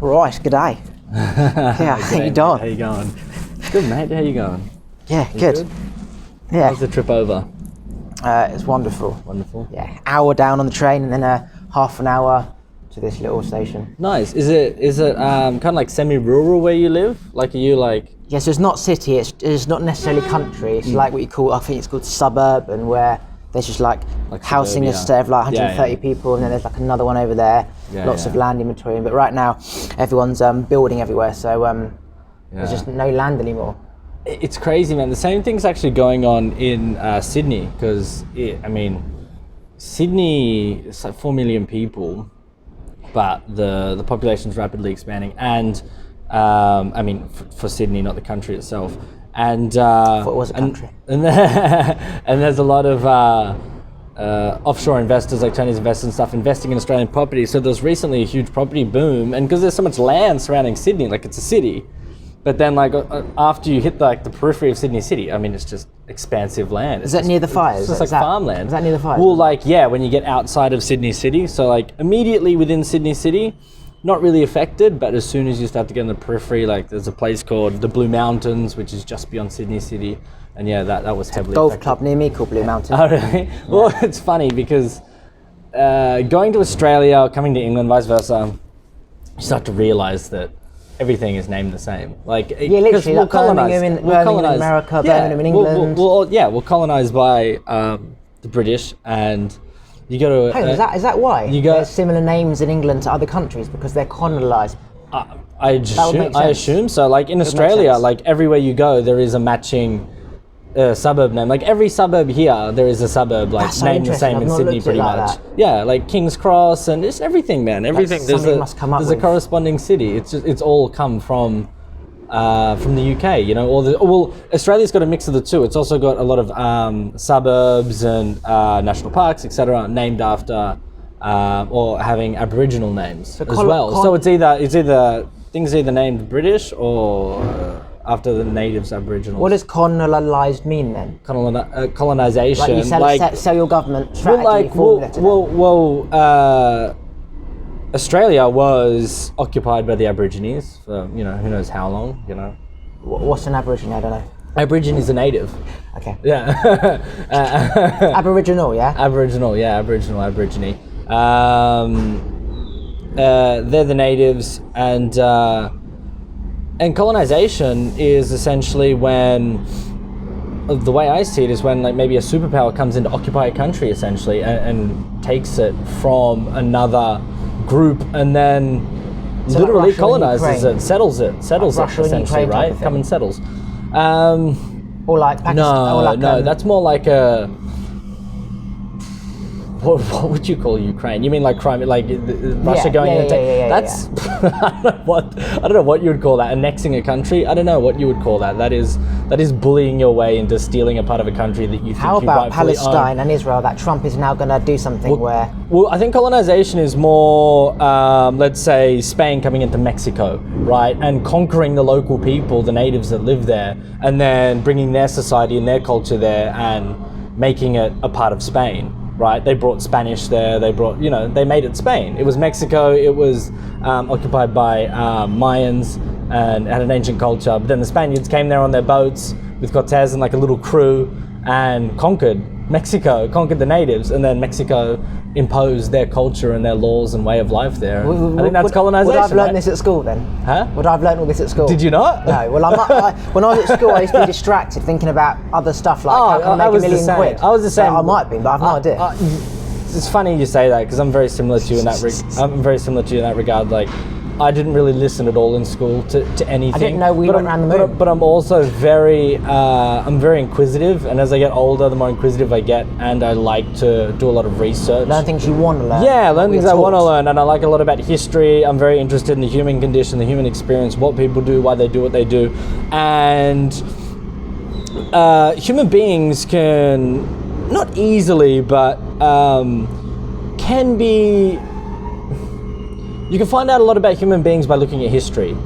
Right, good day. Yeah, how you doing? How you going? Good, mate. How you going? Yeah, You good. Yeah, How's the trip over? it's wonderful. Wonderful. Yeah, hour down on the train and then half an hour to this little station. Nice. Is it kind of like semi-rural where you live? Like, are you like? Yeah, so it's not city, it's not necessarily country, it's like what you call, I think it's called suburban, where there's just like housing suburbia. estate of like 130 Yeah. people, and then there's like another one over there, lots of land in between. But right now, everyone's building everywhere, so there's just no land anymore. It's crazy, man. The same thing's actually going on in Sydney, because Sydney is like 4 million people, but the population's rapidly expanding, and for Sydney, not the country itself. And It was a country. and there's a lot of offshore investors, like Chinese investors and stuff, investing in Australian property. So there's recently a huge property boom, and because there's so much land surrounding Sydney, like it's a city. But then, like after you hit the periphery of Sydney City, I mean, it's just expansive land. Is that near the fires? It's just like farmland. Is that near the fires? Well, like when you get outside of Sydney City, so like immediately within Sydney City, not really affected. But as soon as you start to get in the periphery, like there's a place called the Blue Mountains, which is just beyond Sydney City, and that was heavily Golf affected. club near me called Blue Mountain. Oh, really? Yeah. Well, it's funny because going to Australia, coming to England, vice versa, you start to realise that everything is named the same. Like, yeah, literally, like Birmingham in America, Birmingham in England. We're colonised by the British, and you go to. Hey, is that why? There's similar names in England to other countries because they're colonised. I assume so. Like in Australia, like everywhere you go, there is a matching suburb name. Like every suburb here, there is a suburb like named the same in Sydney, pretty much. Yeah, like King's Cross and it's everything, man. Everything. There's a corresponding city. It's all come from the UK, you know. Australia's got a mix of the two. It's also got a lot of suburbs and national parks, etc., named after or having Aboriginal names as well. So it's either things either named British or after the natives, Aboriginals. What does colonised mean then? Colonisation. Like you sell your government strategy Australia was occupied by the Aborigines for, who knows how long, What's an Aborigine? I don't know. Aborigine is a native. Okay. Yeah. Aboriginal, yeah? Aboriginal, Aborigine. They're the natives, and colonization is essentially when, the way I see it is when like maybe a superpower comes in to occupy a country essentially and takes it from another group and then so literally like colonizes it, settles it essentially, right? Come and settles. Or like Pakistan. No, that's more like a. What would you call Ukraine? You mean like crime, like Russia going in and taking? That's I don't know what you would call that. Annexing a country. I don't know what you would call that. That is bullying your way into stealing a part of a country that you think How you about rightfully Palestine own. and Israel? That Trump is now going to do something where. Well, I think colonization is more, let's say, Spain coming into Mexico, right, and conquering the local people, the natives that live there, and then bringing their society and their culture there and making it a part of Spain. Right, they brought Spanish there. They made it Spain. It was Mexico. It was occupied by Mayans and had an ancient culture. But then the Spaniards came there on their boats with Cortez and like a little crew and conquered Mexico, conquered the natives, and then Mexico imposed their culture and their laws and way of life there. I think that's colonization. Would I have learned this at school then? Huh? Would I have learned all this at school? Did you not? No. Well, when I was at school, I used to be distracted thinking about other stuff like how can I make $1 million quid. I was the same. So I might be, but I've no idea. It's funny you say that because I'm very similar to you in that. I'm very similar to you in that regard. Like, I didn't really listen at all in school to anything. I didn't know we went around the moon. But I'm also very inquisitive, and as I get older, the more inquisitive I get, and I like to do a lot of research. Learn things you want to learn. Yeah, learn things I want to learn, and I like a lot about history. I'm very interested in the human condition, the human experience, what people do, why they do what they do, and human beings can, not easily, but can be. You can find out a lot about human beings by looking at history,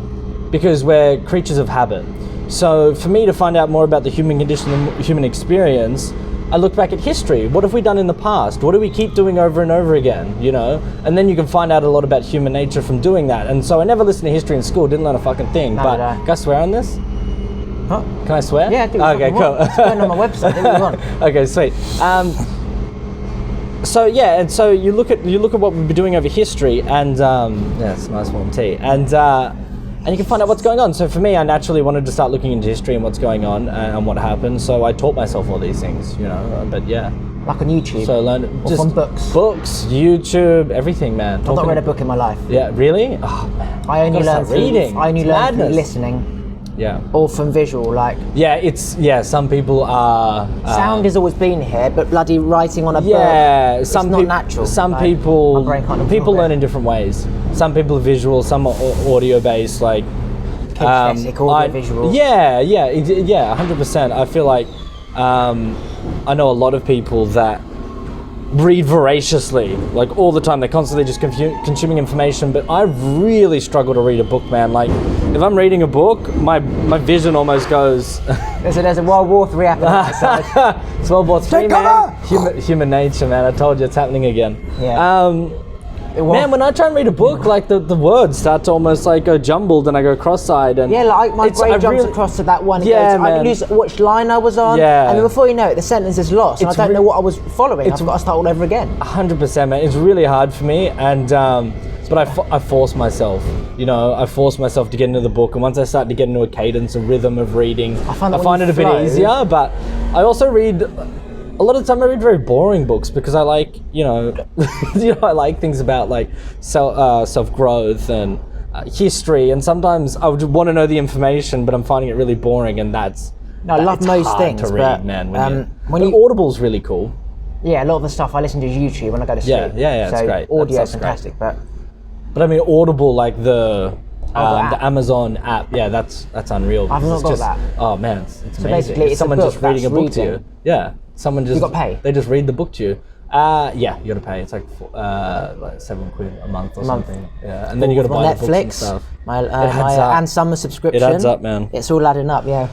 because we're creatures of habit. So for me to find out more about the human condition, the human experience, I look back at history. What have we done in the past? What do we keep doing over and over again, you know? And then you can find out a lot about human nature from doing that. And so I never listened to history in school, didn't learn a fucking thing. But can I swear on this? Huh? Can I swear? Yeah, do okay, cool. It's going on my website, do what you want. Okay, sweet. So yeah, and so you look at what we've been doing over history, and yeah, it's a nice warm tea, and you can find out what's going on. So for me, I naturally wanted to start looking into history and what's going on and what happened. So I taught myself all these things, you know. But yeah, like on YouTube. So I learned just from books, YouTube, everything, man. I've not read a book in my life. Yeah, really? Oh man, I only learned reading. I only learned from listening. Yeah. Or from visual, like. Yeah, some people are. Sound has always been here, but bloody writing on a book. Yeah, it's not natural. Some like, people learn in different ways. Some people are visual, some are audio based, like. Kinesthetic, audio visual. Yeah, 100%. I feel like I know a lot of people that read voraciously, like all the time. They're constantly just consuming information, but I really struggle to read a book, man. Like if I'm reading a book, my vision almost goes. There's a World War III happening outside. It's World War III, man. Human nature, man. I told you it's happening again. Yeah. Man, when I try and read a book, like the words start to almost like go jumbled, and I go cross-eyed, and yeah, like my brain jumps across to that one. I lose which line I was on, and then before you know it, the sentence is lost, and I don't know what I was following. I've got to start all over again. 100%, man. It's really hard for me, and but I force myself. You know, I force myself to get into the book, and once I start to get into a cadence, a rhythm of reading, I find it a bit easier. But I also read. A lot of the time I read very boring books because I like, I like things about like self-growth and history, and sometimes I would want to know the information, but I'm finding it really boring, and I love most things to read, but, man. When Audible's really cool. Yeah, a lot of the stuff I listen to is YouTube when I go to sleep. Yeah, it's great. Audio is fantastic, but I mean Audible, like the Amazon app, yeah, that's unreal. I've not got that. Oh man, it's amazing. Basically, it's someone just reading a book to you. Yeah. Someone just. You got to pay. They just read the book to you. Yeah, you got to pay. It's like £7 a month or something. Yeah, and then you got to buy the books and stuff. My and Summer subscription. It adds up, man. It's all adding up, yeah.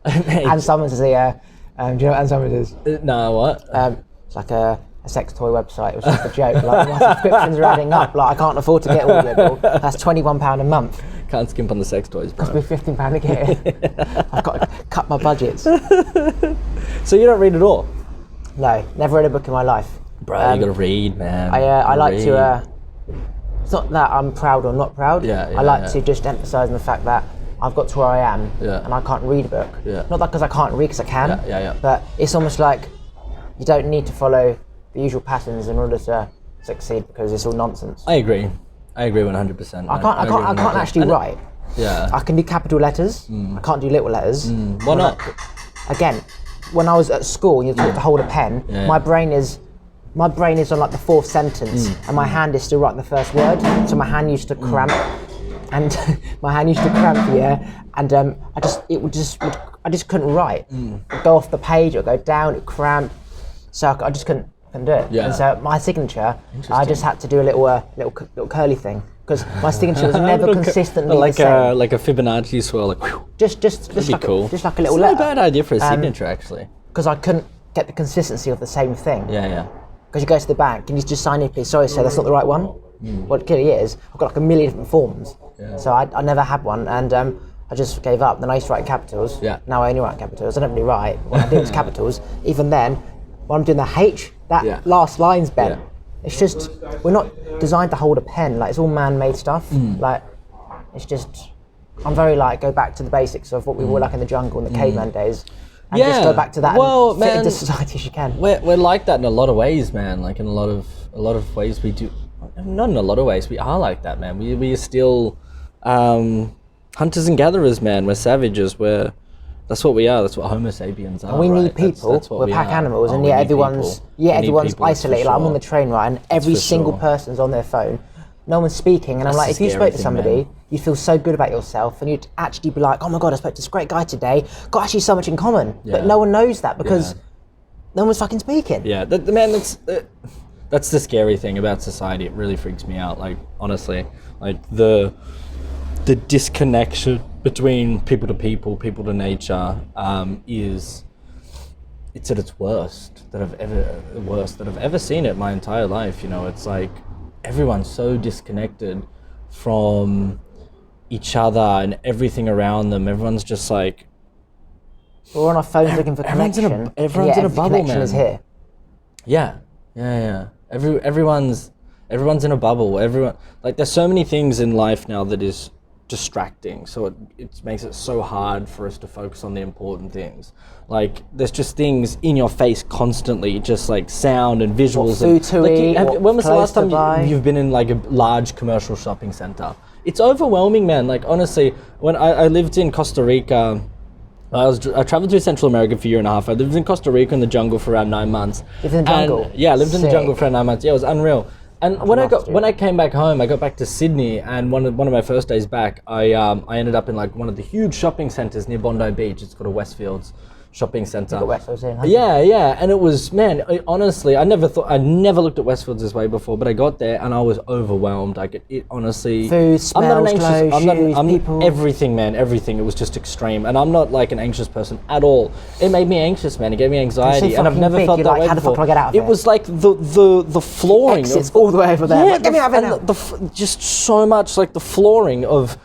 And Summers is the. Do you know what Ann Summers is? No, what? It's like a sex toy website. It was just a joke. Like my subscriptions are adding up. Like I can't afford to get Audible. That's £21 a month. Can't skimp on the sex toys, bro. Cost me £15 to get it. I've got to cut my budgets. So you don't read at all? No, never read a book in my life. Bro, you gotta read, man. I like to. It's not that I'm proud or not proud. I like to just emphasise on the fact that I've got to where I am, and I can't read a book. Not that because I can't read, because I can. But it's almost like you don't need to follow the usual patterns in order to succeed, because it's all nonsense. I agree 100%. I can't actually write. Yeah. I can do capital letters. I can't do little letters. Why not? Again, when I was at school and you taught to hold a pen, my brain is on like the fourth sentence, and my hand is still writing the first word. So my hand used to cramp, and and I just couldn't write. It'd go off the page, it'd go down, it'd cramp. So I just couldn't do it. And so my signature, I just had to do a little curly thing, because my signature was never consistently like the same. Like a Fibonacci swirl, like whew. Just like cool. Just like a little letter. It's not a bad idea for a signature, actually. Because I couldn't get the consistency of the same thing. Yeah. Because you go to the bank, can you just sign in, please? Sorry, sir, that's not the right one. What it clearly is, I've got like a million different forms. So I never had one, and I just gave up. Then I used to write in capitals. Now I only write in capitals. I don't really write. When I do it's capitals. Even then, when I'm doing the H, that last line's bent. It's just, we're not designed to hold a pen. Like, it's all man-made stuff. Like, it's just, I'm very like, go back to the basics of what we were like in the jungle in the caveman days. And just go back to that and fit into society as you can. We're like that in a lot of ways, man. Like in a lot of ways we do, not in a lot of ways, we are like that, man. We are still hunters and gatherers, man. We're savages. That's what we are. That's what Homo sapiens are. And we need people. We're pack animals, and everyone's isolated. Like I'm on the train, right, and every single person's on their phone. No one's speaking, and I'm like, if you spoke to somebody, you'd feel so good about yourself, and you'd actually be like, oh my god, I spoke to this great guy today. Got actually so much in common, but no one knows that because no one's fucking speaking. Yeah, that's the scary thing about society. It really freaks me out. Like honestly, like the disconnection between people to nature is it's at its worst that I've ever seen it my entire life. You know, it's like everyone's so disconnected from each other and everything around them. Everyone's just like, we're on our phones looking for connection. Everyone's in a bubble, connection man. Is here. Yeah. Everyone's in a bubble. Everyone, like, there's so many things in life now that is distracting, so it makes it so hard for us to focus on the important things. Like, there's just things in your face constantly, just like sound and visuals. What food to eat, when was the last time you've been in like a large commercial shopping center? It's overwhelming, man. Like, honestly, when I lived in Costa Rica, I traveled to Central America for a year and a half. I lived in Costa Rica in the jungle for around 9 months. Lived in the jungle? Yeah, I lived in the jungle for around 9 months. Yeah, it was unreal. And when I came back home, I got back to Sydney, and one of my first days back, I ended up in like one of the huge shopping centers near Bondi Beach. It's called a Westfields shopping center. Yeah, and it was, man, honestly, I never looked at Westfields this way before, but I got there and I was overwhelmed. Like, it honestly, food, smells, people, everything, man, everything. It was just extreme, and I'm not like an anxious person at all. It made me anxious, man. It gave me anxiety, and I've never felt that way how before. How the fuck do I get out of it? It was like the flooring. It's all the way over there. Yeah, get me out of it now. Just so much, like, the flooring of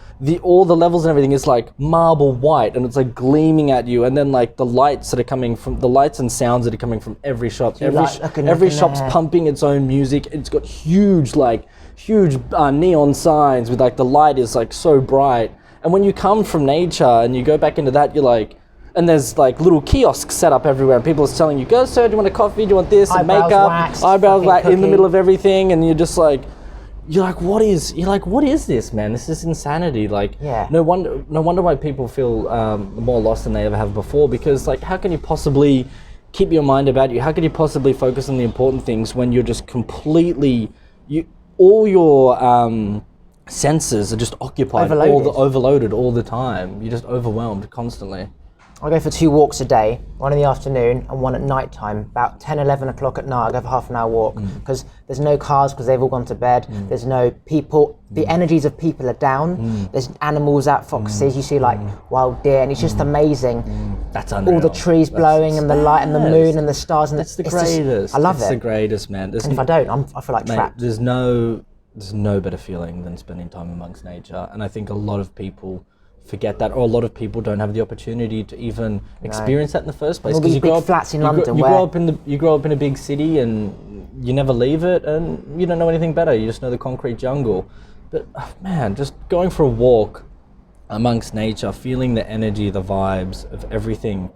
all the levels and everything is like marble white, and it's like gleaming at you, and then like the lights and sounds that are coming from every shop. Every shop's pumping its own music. It's got huge neon signs with like the light is like so bright. And when you come from nature and you go back into that, you're like, and there's like little kiosks set up everywhere, and people are telling you, "Go, sir, do you want a coffee? Do you want this?" And makeup, eyebrows waxed in the middle of everything, and you're just like, You're like, what is this, man? This is insanity. Like, no wonder why people feel more lost than they ever have before. Because, like, how can you possibly keep your mind about you? How can you possibly focus on the important things when you're just completely, all your senses are just occupied, overloaded all the time. You're just overwhelmed constantly. I go for 2 walks a day, one in the afternoon and one at night time. About 10, 11 o'clock at night, I go for half an hour walk because there's no cars because they've all gone to bed. There's no people. The energies of people are down. There's animals out, foxes. You see like wild deer, and it's just amazing. That's unreal. All the trees blowing and the light and the moon and the stars. And it's the greatest. I love it. It's the greatest, man. And if I don't, I feel like trapped. There's no better feeling than spending time amongst nature. And I think a lot of people forget that, or a lot of people don't have the opportunity to even experience that in the first place. Because you grow up flats in London. You grow up in a big city and you never leave it, and you don't know anything better. You just know the concrete jungle. But man, just going for a walk amongst nature, feeling the energy, the vibes of everything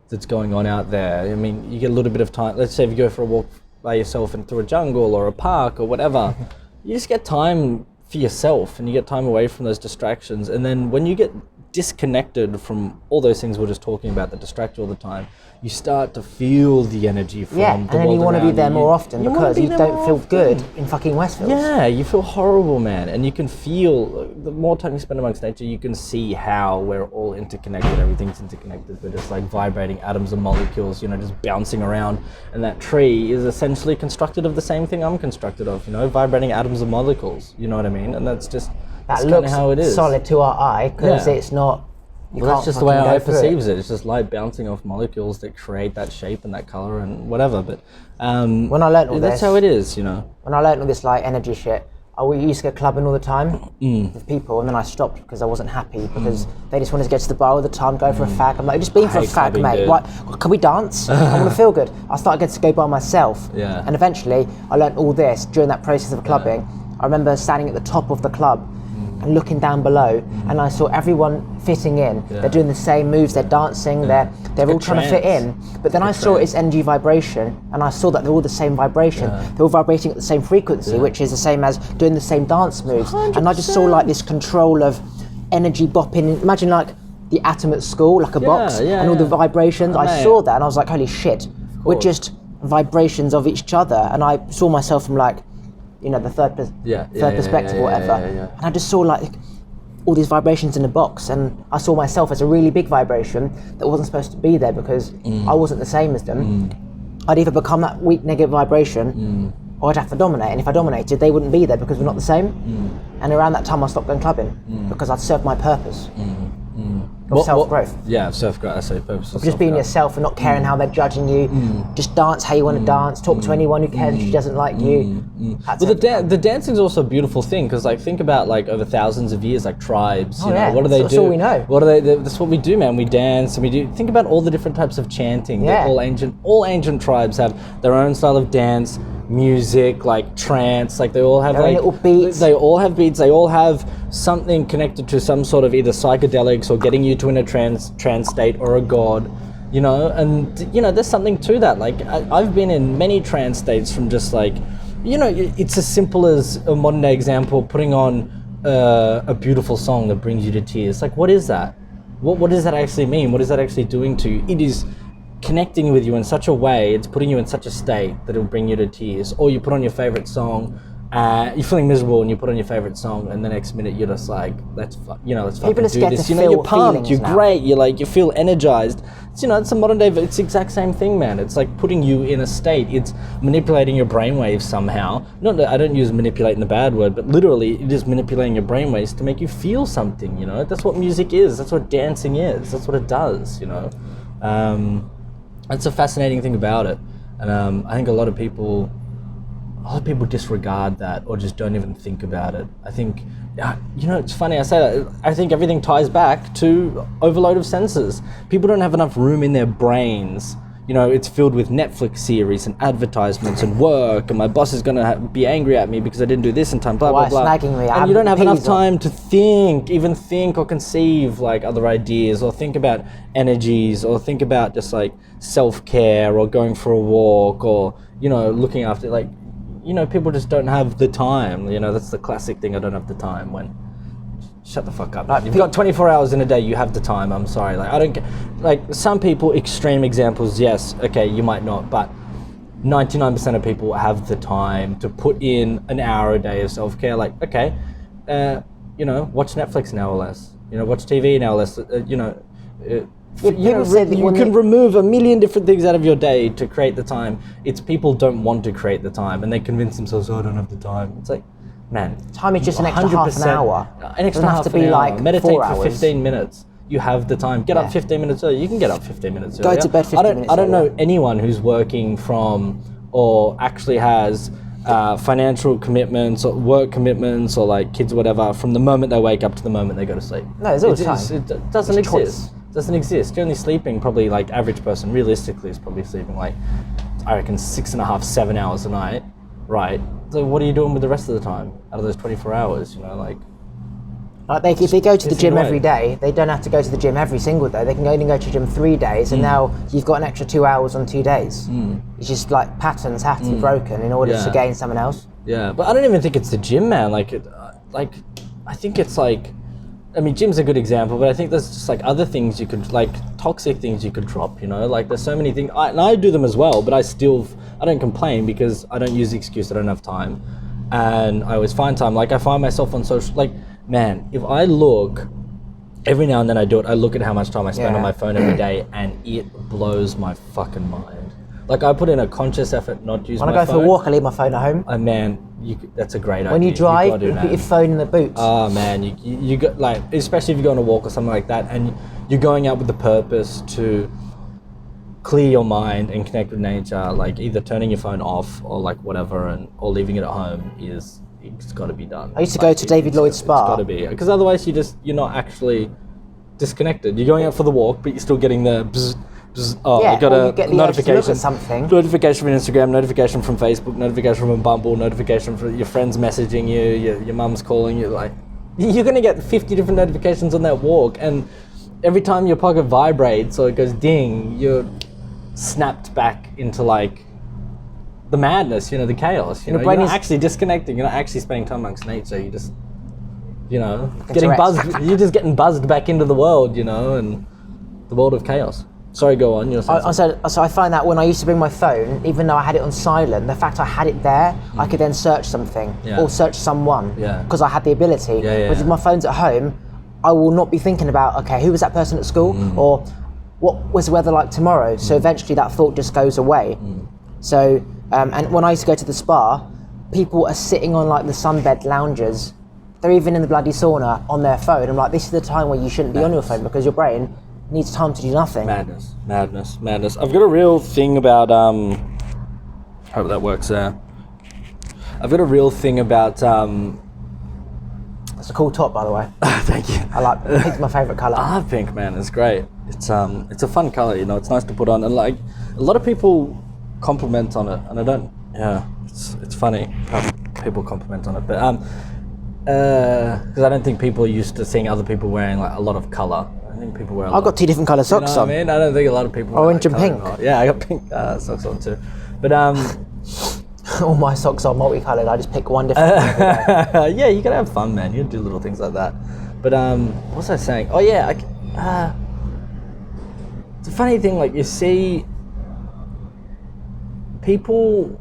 that's going on out there. I mean, you get a little bit of time. Let's say if you go for a walk by yourself and through a jungle or a park or whatever, you just get time for yourself, and you get time away from those distractions. And then when you get disconnected from all those things we're just talking about that distract you all the time, you start to feel the energy from the world around you. And then you want to be there more often because you don't feel good in fucking Westfields. Yeah, you feel horrible, man. And you can feel, the more time you spend amongst nature, you can see how we're all interconnected. Everything's interconnected. We're just like vibrating atoms and molecules, just bouncing around. And that tree is essentially constructed of the same thing I'm constructed of, vibrating atoms and molecules. You know what I mean? And that's just, that's kind of how it is. Solid to our eye because it's not. That's just the way I perceive it. It's just light bouncing off molecules that create that shape and that color and whatever. But when I learned all that's how it is, When I learned all this like energy shit, I used to go clubbing all the time with people, and then I stopped because I wasn't happy because they just wanted to get to the bar all the time, go for a fag. I'm like, just been for a fag, mate. What, can we dance? I want to feel good. I started getting to go by myself, and eventually I learned all this during that process of clubbing. I remember standing at the top of the club and looking down below, and I saw everyone fitting in. They're doing the same moves, they're dancing, they're all trying to fit in. But then I saw its energy vibration, and I saw that they're all the same vibration. They're all vibrating at the same frequency, which is the same as doing the same dance moves. 100%. And I just saw like this control of energy bopping. Imagine like the atom at school, like a box, and all the vibrations. I saw that and I was like, holy shit, we're just vibrations of each other. And I saw myself from like, the third perspective or whatever. And I just saw like all these vibrations in a box, and I saw myself as a really big vibration that wasn't supposed to be there because I wasn't the same as them. I'd either become that weak negative vibration or I'd have to dominate, and if I dominated they wouldn't be there because we're not the same. And around that time I stopped going clubbing because I'd served my purpose. of self-growth. Yeah, self-growth. I say purpose. Of just being yourself and not caring how they're judging you. Just dance how you want to dance. Talk to anyone who cares if she doesn't like you. Well, the dancing is also a beautiful thing because, like, think about like over thousands of years, like tribes. You know, what do they do? That's all we know. What do they? That's what we do, man. We dance and we do. Think about all the different types of chanting. Yeah. All ancient tribes have their own style of dance, music, like trance. Like they all have like little beats. They all have beats. They all have something connected to some sort of either psychedelics or getting you to in a trance state or a god. You know, and you know, there's something to that. Like I've been in many trance states from just like, you know, it's as simple as a modern day example, putting on a beautiful song that brings you to tears. Like, what is that? What does that actually mean? What is that actually doing to you? It is connecting with you in such a way, it's putting you in such a state that it'll bring you to tears. Or you put on your favorite song, you're feeling miserable and you put on your favorite song and the next minute you're just like, let's fucking do this. You know, you're pumped, you're great, you feel energized. It's, you know, it's a modern day, it's the exact same thing, man. It's like putting you in a state. It's manipulating your brainwaves somehow. I don't use manipulate in the bad word, but literally it is manipulating your brainwaves to make you feel something, you know. That's what music is. That's what dancing is. That's what it does, you know. That's a fascinating thing about it. And I think a lot of people disregard that or just don't even think about it. I think, you know, it's funny I say that. I think everything ties back to overload of senses. People don't have enough room in their brains. You know, it's filled with Netflix series and advertisements and work, and my boss is going to be angry at me because I didn't do this in time, blah, blah, blah. Snagging me? And you don't have enough time to even think or conceive like other ideas or think about energies or think about just like self-care or going for a walk or, you know, looking after, like, you know, people just don't have the time. You know, that's the classic thing. I don't have the time. When shut the fuck up. Like, you've got 24 hours in a day. You have the time. I'm sorry. Like, I don't get. Like, some people, extreme examples, yes, okay, you might not, but 99% of people have the time to put in an hour a day of self-care. Like, okay, you know, watch Netflix an hour less. You know, watch TV an hour less. You know. You can remove a million different things out of your day to create the time. It's people don't want to create the time and they convince themselves, oh, I don't have the time. It's like, man, time is just an extra half an hour. An extra half an hour. Like meditate for 15 minutes. You have the time. Get up 15 minutes early. You can get up 15 minutes early. Go to bed 15 minutes I don't know anyone who's working from or actually has financial commitments or work commitments or like kids or whatever from the moment they wake up to the moment they go to sleep. No, there's always time. It doesn't exist. Doesn't exist. You're only sleeping probably, like, average person realistically is probably sleeping like, I reckon 6.5, 7 hours a night, right? So what are you doing with the rest of the time out of those 24 hours, you know, like if they go to the gym every day, they don't have to go to the gym every single day. They can only go to the gym 3 days, and now you've got an extra 2 hours on 2 days. It's just like patterns have to be broken in order to gain someone else. Yeah, but I don't even think it's the gym, man. Like I think it's like, I mean, gym's a good example, but I think there's just like other things you could, like toxic things you could drop, you know, like there's so many things, and I do them as well, but I don't complain because I don't use the excuse I don't have time, and I always find time. Like I find myself on social, like, man, if I look, every now and then I do it, I look at how much time I spend on my phone every day, and it blows my fucking mind. Like I put in a conscious effort not to use my phone. When I go for a walk, I leave my phone at home. Oh man, that's a great idea. When you drive, you put your phone in the boot. Oh man, you got, like, especially if you go on a walk or something like that, and you're going out with the purpose to clear your mind and connect with nature, like either turning your phone off or like whatever, or leaving it at home it's got to be done. I used to go to David Lloyd's spa. It's got to be, because otherwise you're not actually disconnected. You're going out for the walk, but you're still getting the bzz, bzz. Oh, you got a notification. Notification from Instagram, notification from Facebook, notification from Bumble, notification from your friends messaging you, your mum's calling you. Like, you're gonna get 50 different notifications on that walk, and every time your pocket vibrates or it goes ding, you're snapped back into like the madness, you know, the chaos. You know, you're not actually disconnecting. You're not actually spending time amongst nature. You just, you know, getting buzzed. You're just getting buzzed back into the world, you know, and the world of chaos. Sorry, go on. So I find that when I used to bring my phone, even though I had it on silent, the fact I had it there, I could then search something or search someone because I had the ability. Whereas if my phone's at home, I will not be thinking about, okay, who was that person at school or what was the weather like tomorrow? So eventually that thought just goes away. So, and when I used to go to the spa, people are sitting on like the sunbed lounges they're even in the bloody sauna on their phone. I'm like, this is the time where you shouldn't be on your phone because your brain needs time to do nothing. Madness. I've got a real thing about hope that works there. I've got a real thing about It's a cool top, by the way. Thank you. I like pink's my favourite colour. I love pink, man. It's great. It's a fun colour, you know. It's nice to put on, and like a lot of people compliment on it, and I don't. Yeah, it's funny how people compliment on it, but because I don't think people are used to seeing other people wearing like a lot of colour. I think people wear. I've got 2 different colour socks on. I mean, I don't think a lot of people. Orange and pink. Yeah, I got pink socks on too, but all my socks are multicoloured. I just pick one different one. yeah, you gotta have fun, man. You gotta do little things like that. But what was I saying? Oh yeah, it's a funny thing. Like you see, people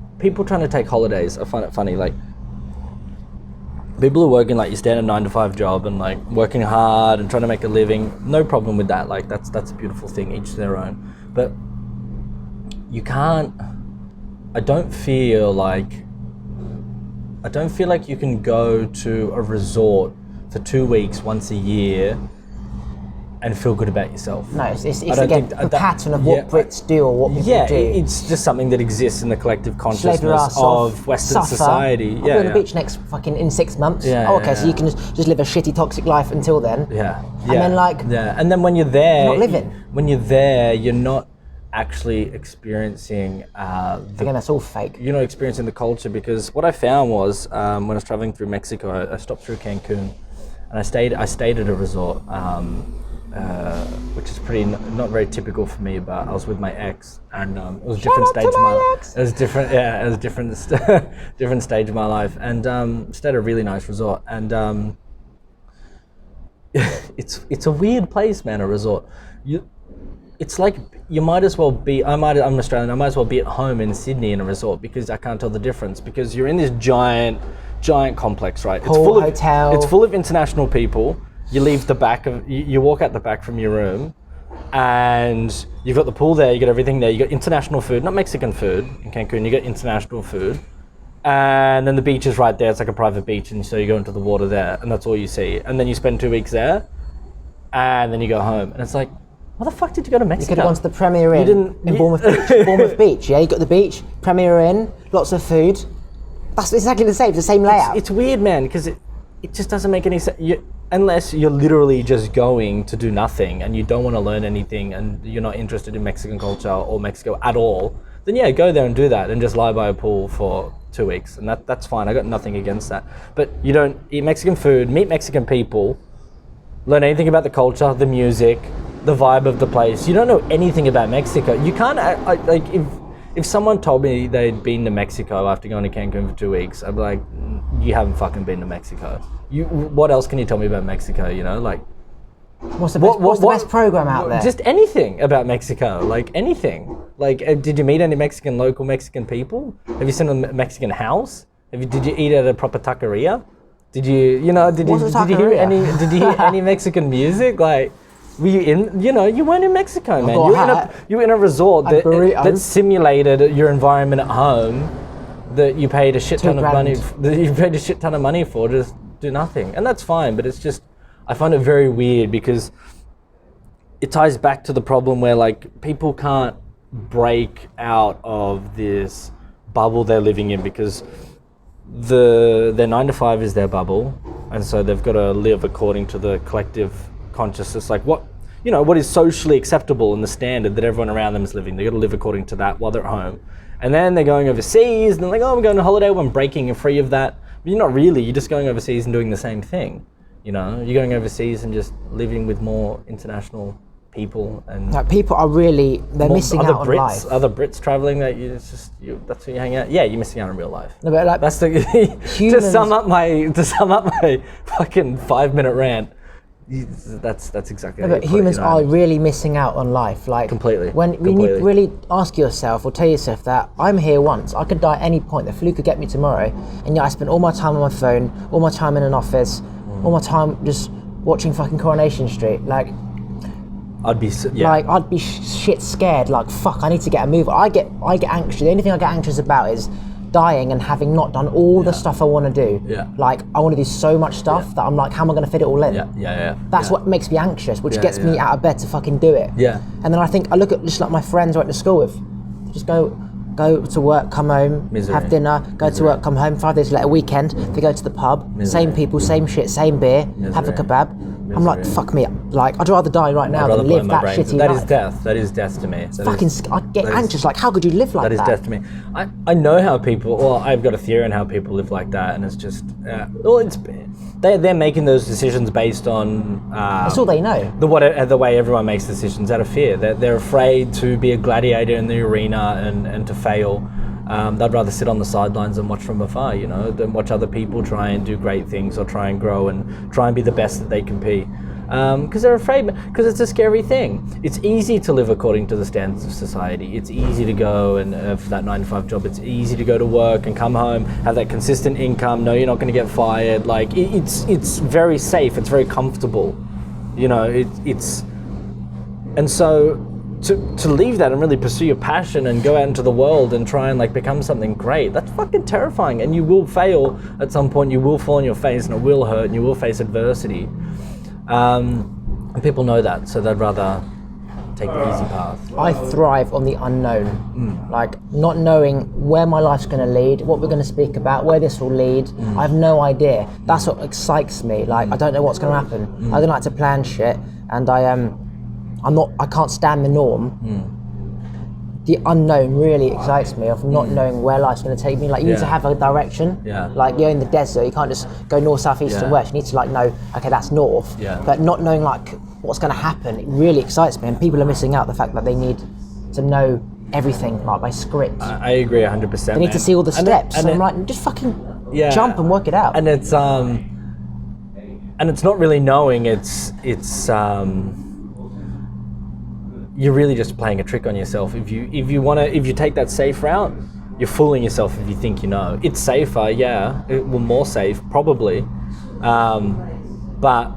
trying to take holidays. I find it funny. Like people are working like your standard 9-to-5 job and like working hard and trying to make a living. No problem with that. Like that's a beautiful thing. Each to their own. But you can't. I don't feel like you can go to a resort for 2 weeks once a year and feel good about yourself. No, it's again the pattern of what Brits do or what people do. Yeah, it's just something that exists in the collective consciousness of Western society. I'll be on the beach in 6 months. So you can just live a shitty, toxic life until then. And then when you're there, you're not living. When you're there, you're not actually experiencing again, that's all fake. You're not experiencing the culture, because what I found was when I was traveling through Mexico, I stopped through Cancun, and I stayed at a resort, which is pretty not very typical for me. But I was with my ex, and it was a different stage of my life. It was different. Yeah, it was different stage of my life, and stayed at a really nice resort, and it's a weird place, man. A resort. It's like you might as well be. I'm Australian. I might as well be at home in Sydney in a resort, because I can't tell the difference. Because you're in this giant complex, right? Hotel. It's full of international people. You leave the back of. You walk out the back from your room, and you've got the pool there. You got everything there. You got international food, not Mexican food in Cancun. You got international food, and then the beach is right there. It's like a private beach, and so you go into the water there, and that's all you see. And then you spend 2 weeks there, and then you go home, and it's like, why the fuck did you go to Mexico? You could have gone to the Premier Inn in Bournemouth Beach. Bournemouth Beach, yeah? You got the beach, Premier Inn, lots of food. That's exactly the same. It's the same layout. It's weird, man, because it just doesn't make any sense. Unless you're literally just going to do nothing and you don't want to learn anything and you're not interested in Mexican culture or Mexico at all, then yeah, go there and do that and just lie by a pool for 2 weeks. And that's fine. I got nothing against that. But you don't eat Mexican food, meet Mexican people, learn anything about the culture, the music, the vibe of the place. You don't know anything about Mexico. You can't like if someone told me they'd been to Mexico after going to Cancun for 2 weeks, I'd be like, you haven't fucking been to Mexico. What else can you tell me about Mexico? You know, like what's the best program out there? Just anything about Mexico, like anything. Like, did you meet any local Mexican people? Have you seen a Mexican house? Did you eat at a proper taqueria? Did you hear any Mexican music? Like, were you in? You weren't in Mexico, man. You were in a resort that simulated your environment at home, that you paid a shit ton of money. That you paid a shit ton of money for to just do nothing, and that's fine. But it's just, I find it very weird, because it ties back to the problem where like people can't break out of this bubble they're living in, because their 9-to-5 is their bubble, and so they've got to live according to the collective consciousness, like what is socially acceptable and the standard that everyone around them is living. They got to live according to that while they're at home, and then they're going overseas and they're like, oh, I'm going on holiday, I'm breaking and free of that. But you're not really. You're just going overseas and doing the same thing. You're going overseas and just living with more international people, and people are really missing out on life. Other Brits traveling, that's who you hang out. Yeah, you're missing out on real life. No, but like, that's the humans, to sum up my fucking 5-minute rant. That's exactly. No, but humans are really missing out on life, like completely. When you need to really ask yourself or tell yourself that I'm here once. I could die at any point. The flu could get me tomorrow, and yet I spend all my time on my phone, all my time in an office, all my time just watching fucking Coronation Street. Like, I'd be shit scared. Like, fuck, I need to get a move. I get anxious. The only thing I get anxious about is dying and having not done all the stuff I want to do. Like, I want to do so much stuff that I'm like, how am I going to fit it all in? That's what makes me anxious, which gets me out of bed to fucking do it. And then I think, I look at just like my friends I went to school with, just go to work, come home, have dinner, go to work, come home, 5 days later, weekend, they go to the pub, same people, same shit, same beer, have a kebab. I'm like, fuck me. Like, I'd rather die right now than live that shitty life. That is death. That is death to me. I get anxious. Like, how could you live like that? That is death to me. I know how people. Well, I've got a theory on how people live like that, and it's just. Well, they're making those decisions based on. That's all they know. The way everyone makes decisions out of fear. They're afraid to be a gladiator in the arena and to fail. They'd rather sit on the sidelines and watch from afar, you know, than watch other people try and do great things or try and grow and try and be the best that they can be. Because they're afraid, because it's a scary thing. It's easy to live according to the standards of society. It's easy to go and for that 9-to-5 job, it's easy to go to work and come home, have that consistent income, know you're not going to get fired. Like, it's very safe, it's very comfortable, you know, and so to leave that and really pursue your passion and go out into the world and try and like become something great, that's fucking terrifying. And you will fail at some point, you will fall on your face and it will hurt and you will face adversity. And people know that, so they'd rather take the easy path. I thrive on the unknown, like not knowing where my life's going to lead, what we're going to speak about, where this will lead. I have no idea. That's what excites me. Like, I don't know what's going to happen. I don't like to plan shit, and I can't stand the norm. The unknown really excites me, of not knowing where life's going to take me. Like, you need to have a direction. Like, you're in the desert, you can't just go north, south, east and west. You need to like know, okay, that's north. But not knowing like what's going to happen, it really excites me. And people are missing out the fact that they need to know everything like by script. I agree 100%. They need to see all the steps. And I'm like, just fucking jump and work it out. And it's not really knowing. It's you're really just playing a trick on yourself. If you take that safe route, you're fooling yourself if you think you know. It's safer, more safe, probably, but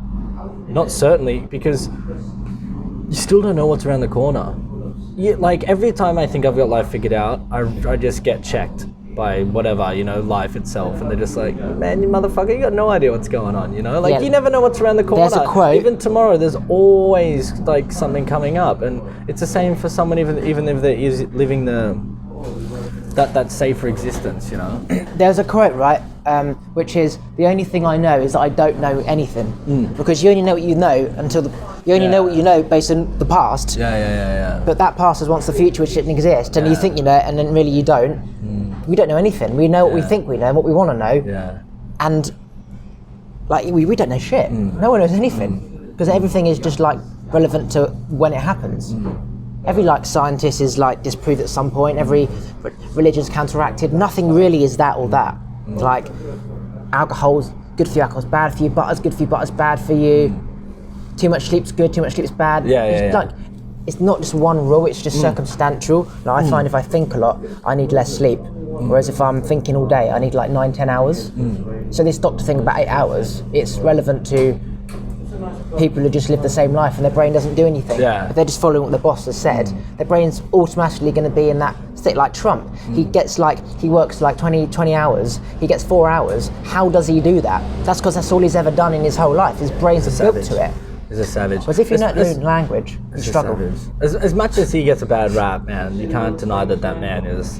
not certainly, because you still don't know what's around the corner. Like, every time I think I've got life figured out, I just get checked by whatever, you know, life itself, and they're just like, man, you motherfucker, you got no idea what's going on, you know, like, you never know what's around the corner. There's a quote. Even tomorrow, there's always like something coming up, and it's the same for someone even if they're living that safer existence, you know. There's a quote, right, which is, the only thing I know is that I don't know anything, because you only know what you know you only know what you know based on the past. But that past is once the future, which didn't exist, and you think you know it, and then really you don't. We don't know anything. We know what we think we know and what we want to know. And like, we don't know shit. No one knows anything, because everything is just like relevant to when it happens. Every like scientist is like disproved at some point. Every religion's counteracted. Nothing really is that or that. Like, alcohol's good for you, alcohol's bad for you. Butter's good for you, butter's bad for you. Too much sleep's good, too much sleep's bad. Like, it's not just one rule, it's just circumstantial. Like, I find if I think a lot, I need less sleep. Whereas if I'm thinking all day, I need like 9-10 hours. So this doctor thing about 8 hours, it's relevant to people who just live the same life and their brain doesn't do anything. If they're just following what the boss has said, their brain's automatically going to be in that state. Like Trump, he works like 20 hours, he gets 4 hours. How does he do that? That's because that's all he's ever done in his whole life. His brain's built to it. He's a savage. Because if you know the language, you struggle. As much as he gets a bad rap, man, you can't deny that man is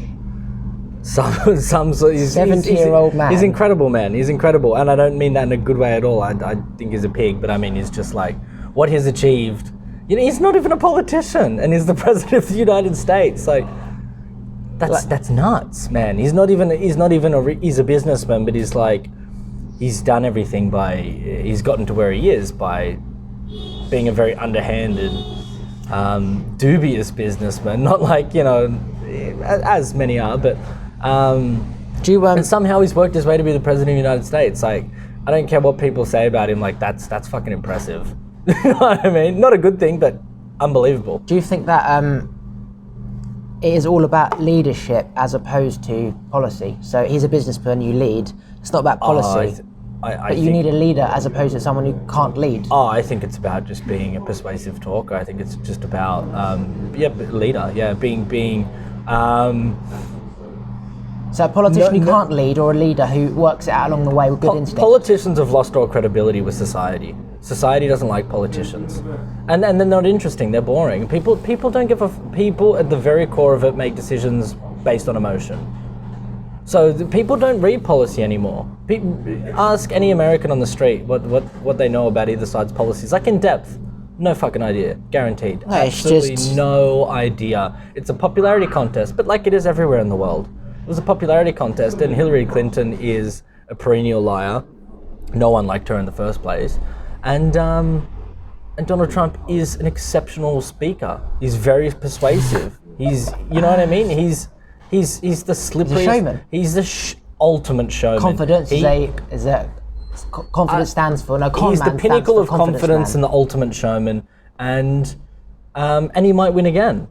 some 70-year-old man. He's incredible, man. He's incredible, and I don't mean that in a good way at all. I think he's a pig, but I mean, he's just like what he's achieved. You know, he's not even a politician, and he's the president of the United States. Like, that's nuts, man. He's a businessman, but he's done everything he's gotten to where he is by being a very underhanded, dubious businessman. Not like, you know, as many are, but and somehow he's worked his way to be the president of the United States. Like, I don't care what people say about him. Like, that's fucking impressive. You know what I mean? Not a good thing, but unbelievable. Do you think that it is all about leadership as opposed to policy? So he's a businessman, you lead. It's not about policy. But you need a leader as opposed to someone who can't lead. I think it's about just being a persuasive talker. I think it's just about leader. Yeah, being So a politician who can't lead, or a leader who works it out along the way with good instinct. Politicians have lost all credibility with society. Society doesn't like politicians, and they're not interesting. They're boring. People don't give a. People at the very core of it make decisions based on emotion. So people don't read policy anymore. Ask any American on the street what they know about either side's policies, like in depth. No fucking idea, guaranteed. No, Absolutely no idea. It's a popularity contest, but like it is everywhere in the world. It was a popularity contest, and Hillary Clinton is a perennial liar. No one liked her in the first place, and Donald Trump is an exceptional speaker. He's very persuasive. He's, you know what I mean? He's the slipperiest. He's a showman. He's the ultimate showman. Confidence confidence stands for He's the pinnacle of confidence and the ultimate showman, and he might win again.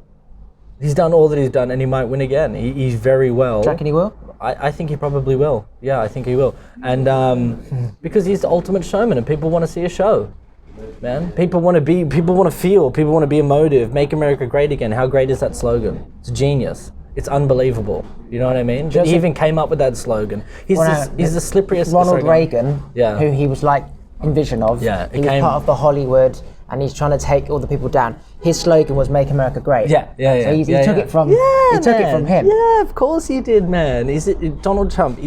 He's done all that he's done, and he might win again. He's very well. Do you reckon he will? I think he probably will. Yeah, I think he will. And because he's the ultimate showman, and people want to see a show, man. People want to feel, people want to be emotive. Make America great again. How great is that slogan? It's genius. It's unbelievable. You know what I mean? He even came up with that slogan. He's the slipperiest. Ronald Reagan, who he was like in vision of. Yeah, he was part of the Hollywood, and he's trying to take all the people down. His slogan was "Make America Great." Yeah. So he took it from. Took it from him. Yeah, of course he did, man. Donald Trump?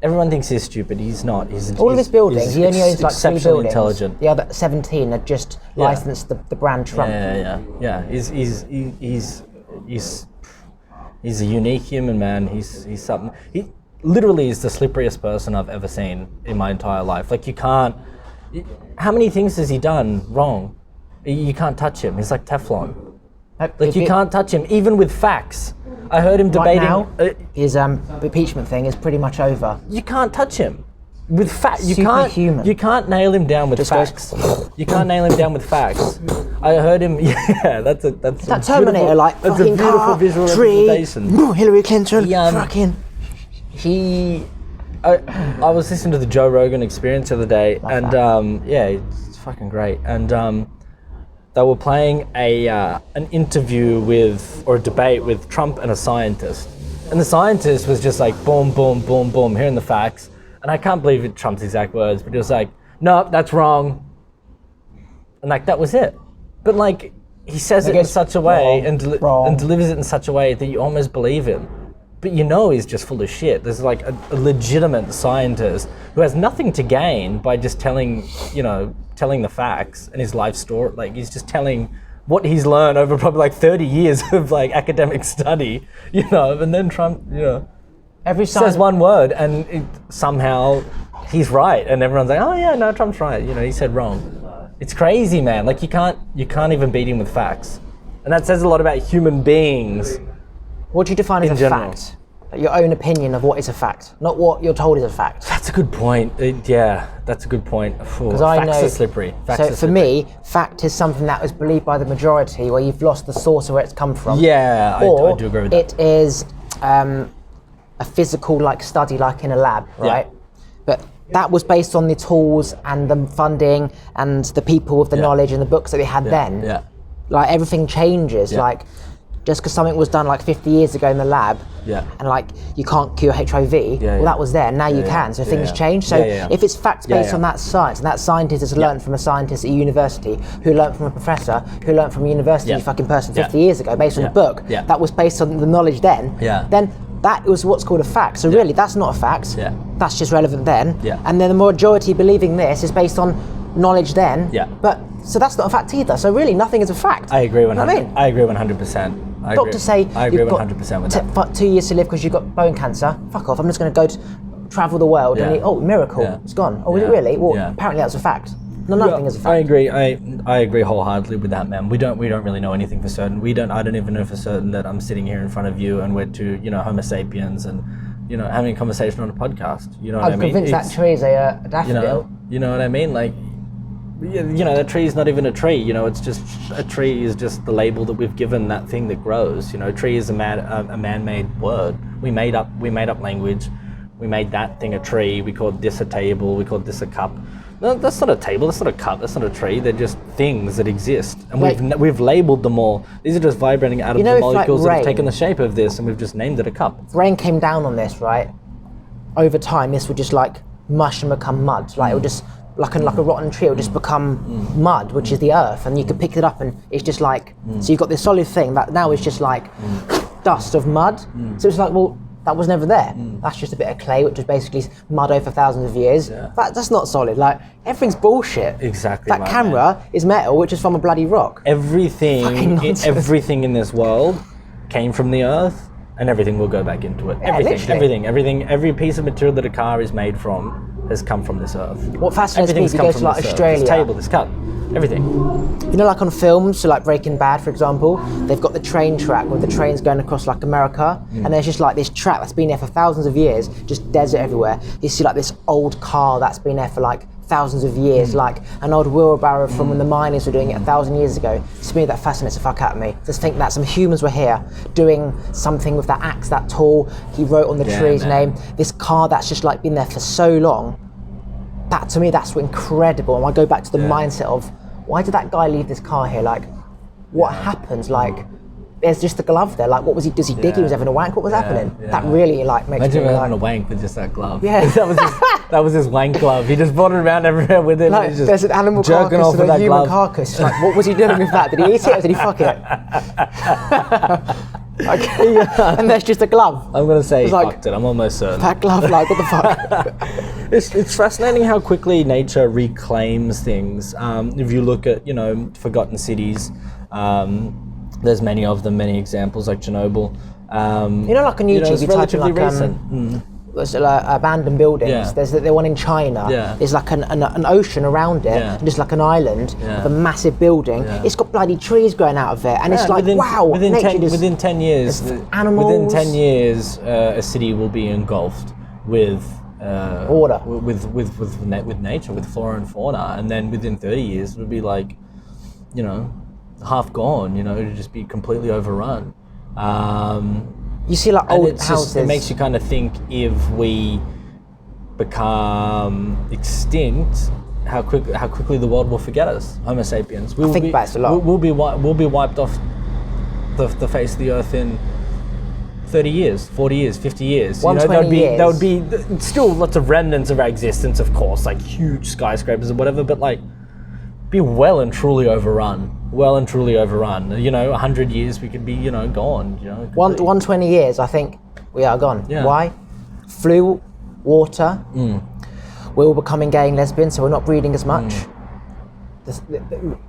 Everyone thinks he's stupid. He's not. All of his buildings, he only owns like 3 buildings. Intelligent. The other 17 are just licensed the brand Trump. Yeah. He's a unique human, man. He's something. He literally is the slipperiest person I've ever seen in my entire life. Like, you can't. How many things has he done wrong? You can't touch him. He's like Teflon. Like, you can't touch him, even with facts. I heard him debating. Right now, his impeachment thing is pretty much over. You can't touch him with facts. You can't nail him down with facts. You can't nail him down with facts. I heard him. Yeah, that's that Terminator, like that's a beautiful car, visual tree, representation. Hillary Clinton, I was listening to the Joe Rogan Experience the other day, and it's fucking great. And they were playing an interview or a debate with Trump and a scientist, and the scientist was just like boom, boom, boom, boom, hearing the facts, and I can't believe Trump's exact words, but he was like, "No, that's wrong," and like that was it. But like he says it in such a way and delivers it in such a way that you almost believe him. But he's just full of shit. There's like a legitimate scientist who has nothing to gain by just telling the facts and his life story. Like, he's just telling what he's learned over probably like 30 years of like academic study, and then Trump, says one word and somehow he's right. And everyone's like, oh yeah, no, Trump's right. He said wrong. It's crazy, man. Like, you can't even beat him with facts. And that says a lot about human beings. What do you define as a fact? Your own opinion of what is a fact, not what you're told is a fact. That's a good point. That's a good point. Because facts are slippery. For me, fact is something that was believed by the majority, where you've lost the source of where it's come from. Yeah, I do agree with that. It is a physical study, like in a lab, right? Yeah. But that was based on the tools and the funding and the people with the knowledge and the books that they had then. Yeah. Like, everything changes. Yeah. Like, just because something was done like 50 years ago in the lab, and you can't cure HIV, that was there, now you can, so things change. So if it's facts based on that science, and that scientist has learned from a scientist at university, who learned from a professor, who learned from a university fucking person 50 years ago, based on a book, that was based on the knowledge then that was what's called a fact. So really, that's not a fact, that's just relevant then, and then the majority believing this is based on knowledge then, but so that's not a fact either. So really, nothing is a fact. I agree 100%. I agree 100%. Doctors say I agree 100% with that. 2 years to live because you've got bone cancer. Fuck off! I'm just going to go to travel the world and miracle, it's gone. Oh, is it really? Well, apparently that's a fact. No, nothing is a fact. I agree. I agree wholeheartedly with that, man. We don't really know anything for certain. I don't even know for certain that I'm sitting here in front of you and we're two Homo sapiens and having a conversation on a podcast. You know what I mean? I'm convinced that tree is a daffodil. You know what I mean? Like, that tree is not even a tree. It's just a tree is just the label that we've given that thing that grows. Tree is a man-made word. We made up language. We made that thing a tree. We called this a table. We called this a cup. No, that's not a table. That's not a cup. That's not a tree. They're just things that exist, and we've labeled them all. These are just vibrating atoms and molecules that have taken the shape of this, and we've just named it a cup. If rain came down on this, right? Over time, this would just like mush and become mud. Like it would just like a rotten tree. It would just become mud, which is the earth, and you could pick it up, and it's just like so you've got this solid thing that now is just like dust of mud. So it's like, well, that was never there. That's just a bit of clay, which is basically mud over thousands of years. Yeah. That's not solid. Like everything's bullshit. Exactly. That camera is metal, which is from a bloody rock. Everything in this world came from the earth, and everything will go back into it. Yeah, everything. Every piece of material that a car is made from has come from this earth. What fascinates me is you go to like Australia. This table, this cup, everything. You know, like on films, so like Breaking Bad, for example, they've got the train track with the trains going across like America, and there's just like this track that's been there for thousands of years, just desert everywhere. You see like this old car that's been there for like thousands of years, like an old wheelbarrow from when the miners were doing it 1,000 years ago. To me, that fascinates the fuck out of me. Just think that some humans were here doing something with that axe that tall. He wrote on the tree's name. This car that's just like been there for so long. That to me, that's incredible. And I go back to the mindset of why did that guy leave this car here? Like, what happened? Like, there's just the glove there. Like, what was he? Does he dig? He was having a wank. What was happening? Yeah. That really like makes me like, having a wank with just that glove. Yeah, that was his wank glove. He just brought it around everywhere with him. Like, there's an animal carcass and a human carcass. Like, what was he doing with that? Did he eat it or did he fuck it? Okay. And there's just a glove. I'm gonna say he fucked it. I'm almost certain. That glove, like, what the fuck? It's fascinating how quickly nature reclaims things. If you look at, forgotten cities, there's many of them, many examples like Chernobyl. Like on YouTube, you type in like there's abandoned buildings. Yeah. There's the one in China. Yeah. There's like an ocean around it, and just like an island with a massive building. Yeah. It's got bloody trees growing out of it, and it's like within 10 years, animals. Within 10 years, a city will be engulfed with water, with nature, with flora and fauna, and then within 30 years, it'll be like, half gone. It'll just be completely overrun. You see like old houses. It makes you kind of think if we become extinct, how quickly the world will forget us, Homo sapiens. I think about it a lot. We'll be wiped off the face of the earth in 30 years, 40 years, 50 years. 120 years. There would be still lots of remnants of our existence, of course, like huge skyscrapers or whatever, but like be well and truly overrun. 100 years we could be, gone. 120 years, I think we are gone. Yeah. Why? Flu, water. We're all becoming gay and lesbian, so we're not breeding as much.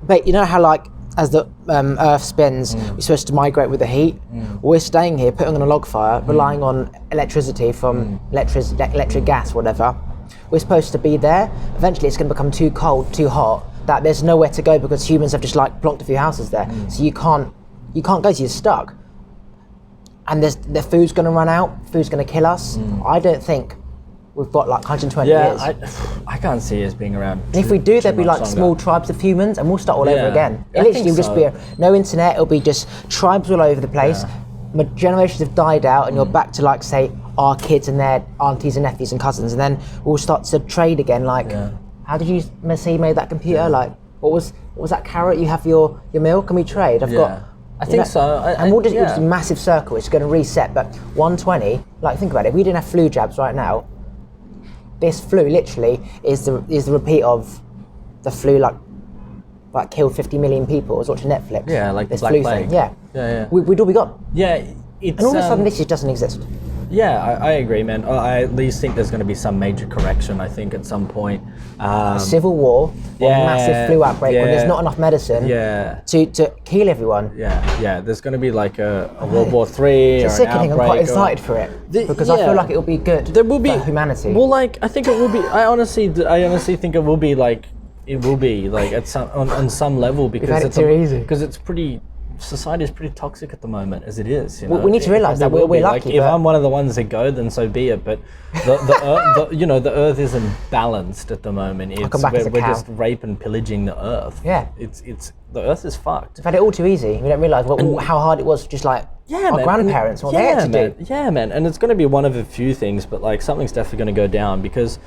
But you know how like as the Earth spins, we're supposed to migrate with the heat. We're staying here, putting on a log fire, relying on electricity from electric gas, whatever. We're supposed to be there. Eventually, it's going to become too cold, too hot, that there's nowhere to go because humans have just like blocked a few houses there. So you can't go, so you're stuck. And the food's going to run out. Food's going to kill us. I don't think we've got like 120 years. I can't see us being around. And if we do, there'll be like small tribes of humans, and we'll start all over again. It literally will just be no internet. It'll be just tribes all over the place. Generations have died out, and you're back to like say our kids and their aunties and nephews and cousins, and then we'll start to trade again. Like, how did you say you made that computer? Like, what was that carrot? You have your meal? Can we trade? I think so. And we'll just it's a massive circle. It's going to reset. But 120, like think about it. If we didn't have flu jabs right now, this flu literally is the repeat of the flu like killed 50 million people. I was watching Netflix. Yeah, like this Black flu Plague. thing. Yeah. We'd all be gone. Yeah. And all of a sudden this just doesn't exist. Yeah, I agree, man. I at least think there's going to be some major correction, I think, at some point. A civil war or a massive flu outbreak when there's not enough medicine to heal everyone. Yeah. There's going to be like a World War III it's or an sickening. outbreak. I'm quite excited for it because I feel like it'll be good for humanity. Well, like, I think it will be. I honestly think it will be like at some on some level because it's too easy. Because it's pretty. Society is pretty toxic at the moment, as it is. We need to realise that we're lucky. Like, if I'm one of the ones that go, then so be it. But the earth isn't balanced at the moment. We're just rape and pillaging the earth. Yeah, it's the earth is fucked. We've had it all too easy. We don't realise how hard it was to just like our grandparents, what they had to do. Yeah, man. And it's going to be one of a few things, but like something's definitely going to go down because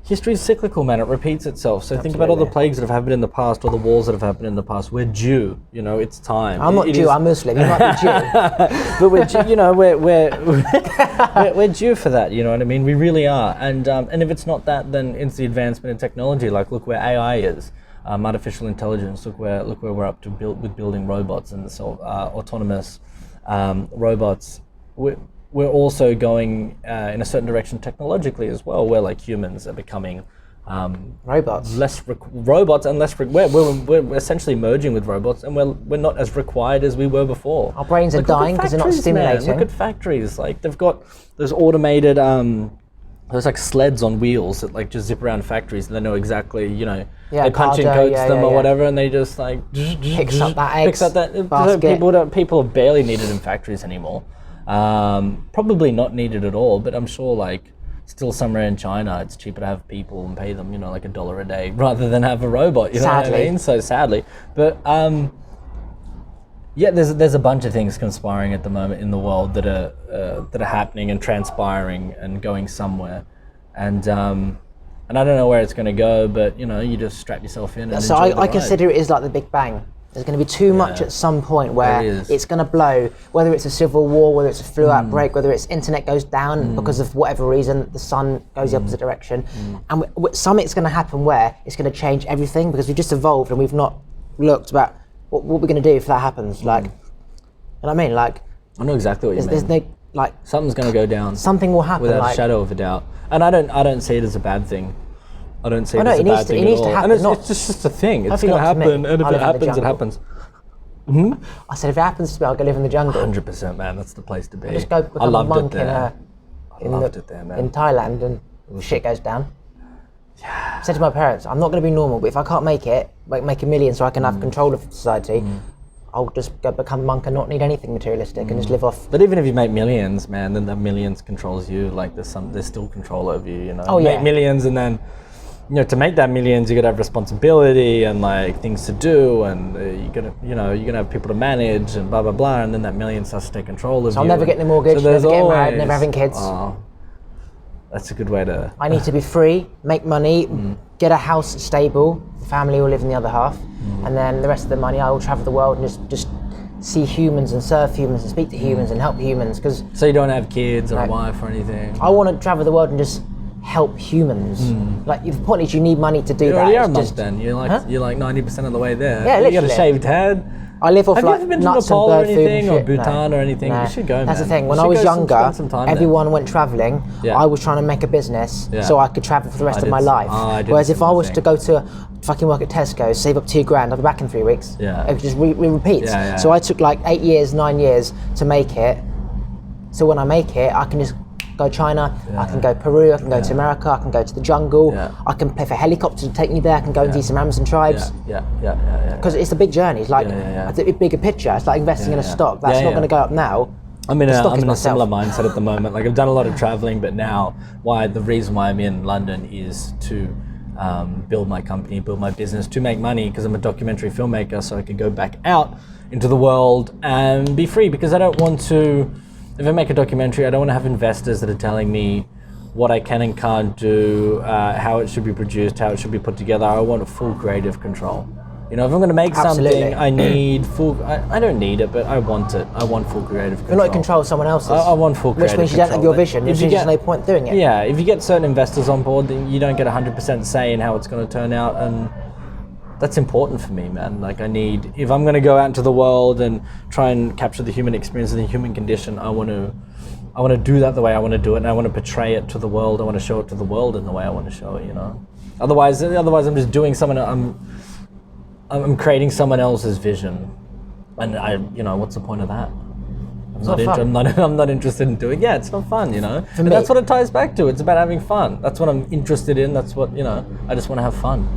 history is cyclical, man. It repeats itself. So think about all the plagues that have happened in the past or the wars that have happened in the past. We're due, it's time. I'm not Jew, I'm Muslim. You might be Jew. But we're due, we're due for that, you know what I mean? We really are. And if it's not that, then it's the advancement in technology. Like, look where AI is. Artificial intelligence, look where we're up to with building robots and autonomous robots. We're also going in a certain direction technologically as well, where like humans are becoming robots, robots, and less. We're essentially merging with robots, and we're not as required as we were before. Our brains are dying because they're not stimulating. Man. Look at factories, like they've got those automated. There's like sleds on wheels that like just zip around factories, and they know exactly, they punch in coats them or whatever, and they just like picks up that basket. People are barely needed in factories anymore. Probably not needed at all, but I'm sure like still somewhere in China it's cheaper to have people and pay them, like $1 a day rather than have a robot. You know what I mean? So sadly, but there's a bunch of things conspiring at the moment in the world that are happening and transpiring and going somewhere, and I don't know where it's going to go, but you just strap yourself in. And so I consider it is like the Big Bang. There's going to be too much at some point where it's going to blow, whether it's a civil war, whether it's a flu outbreak, whether it's internet goes down because of whatever reason, the sun goes the opposite direction. And something's going to happen where it's going to change everything because we've just evolved and we've not looked about what we're going to do if that happens. Like, you know what I mean? Like, I know exactly what you mean. There's no, like, something's going to go down. Something will happen. Without a shadow of a doubt. And I don't see it as a bad thing. I don't see it as a bad thing at all. It needs to happen. And it's just a thing. It's going to happen, and if it happens, it happens. I said, if it happens to me, I'll go live in the jungle. 100%, man. That's the place to be. I'll just go become a monk in Thailand, and shit goes down. Yeah. I said to my parents, I'm not going to be normal, but if I can't make it, make a million so I can have control of society, I'll just go become a monk and not need anything materialistic and just live off. But even if you make millions, man, then that millions controls you. Like there's still control over you. Make millions, and then to make that millions, you gotta have responsibility and like things to do, and you're gonna have people to manage and blah blah blah, and then that million starts to take control of you. So I'm never getting a mortgage, never getting married, never having kids. That's a good way to. I need to be free, make money, get a house stable. The family will live in the other half, and then the rest of the money I will travel the world and just see humans and serve humans and speak to humans and help humans. So you don't have kids or a wife or anything? I want to travel the world and just help humans. Like the point is, you need money to do that. You're a monk then. You're like 90% of the way there. Yeah, literally. You got a shaved head. I live off have like you ever been nuts to Nepal and bird or anything, food and or Bhutan or anything? You should go, man. That's the thing. When I was younger, everyone went travelling. I was trying to make a business so I could travel for the rest of my life. Whereas if I was to go to fucking work at Tesco, save up $2,000, I'd be back in 3 weeks. Yeah. It just repeats. So I took like 8 years, 9 years to make it. So when I make it, I can just go China, I can go Peru, I can go to America, I can go to the jungle, I can pay for a helicopter to take me there, I can go and see some Amazon tribes. Because it's a big journey. It's like a bigger picture. It's like investing in a stock. That's not going to go up now. I'm in a similar mindset at the moment. Like I've done a lot of traveling, but now the reason why I'm in London is to build my company, build my business, to make money, because I'm a documentary filmmaker, so I can go back out into the world and be free, because I don't want to. If I make a documentary, I don't want to have investors that are telling me what I can and can't do, how it should be produced, how it should be put together. I want a full creative control. If I'm going to make something, I need full. I don't need it, but I want it. I want full creative control. You're not in control of someone else's. I want full creative control. Which means you don't have your vision. Which means there's no point doing it. Yeah, if you get certain investors on board, then you don't get 100% say in how it's going to turn out, and that's important for me, man. Like if I'm going to go out into the world and try and capture the human experience and the human condition, I want to do that the way I want to do it, and I want to portray it to the world. I want to show it to the world in the way I want to show it. Otherwise I'm just doing something. I'm creating someone else's vision, and what's the point of that? I'm not interested in doing. Yeah, it's not fun, For me, that's what it ties back to. It's about having fun. That's what I'm interested in. That's what I just want to have fun.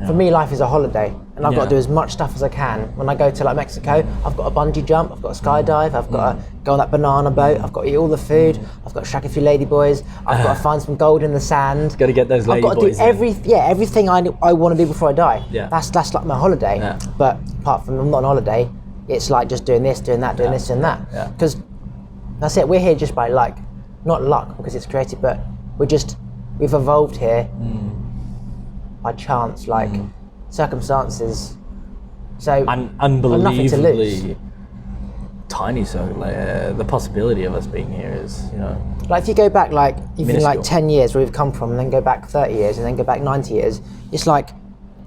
For me, life is a holiday, and I've got to do as much stuff as I can. When I go to like Mexico, I've got a bungee jump, I've got a skydive, I've got to go on that banana boat, I've got to eat all the food, I've got to shack a few ladyboys, I've got to find some gold in the sand. Got to get those ladyboys. I've got to do everything I want to do before I die. That's like my holiday. But apart from I'm not on holiday, it's like just doing this, doing that, doing this and that. Because that's it. We're here just by like, not luck because it's created, but we've evolved here by chance, like circumstances. So unbelievably nothing to lose. Tiny. So like, the possibility of us being here is, like if you go back like even minuscule. like 10 years where we've come from, and then go back 30 years, and then go back 90 years, it's like,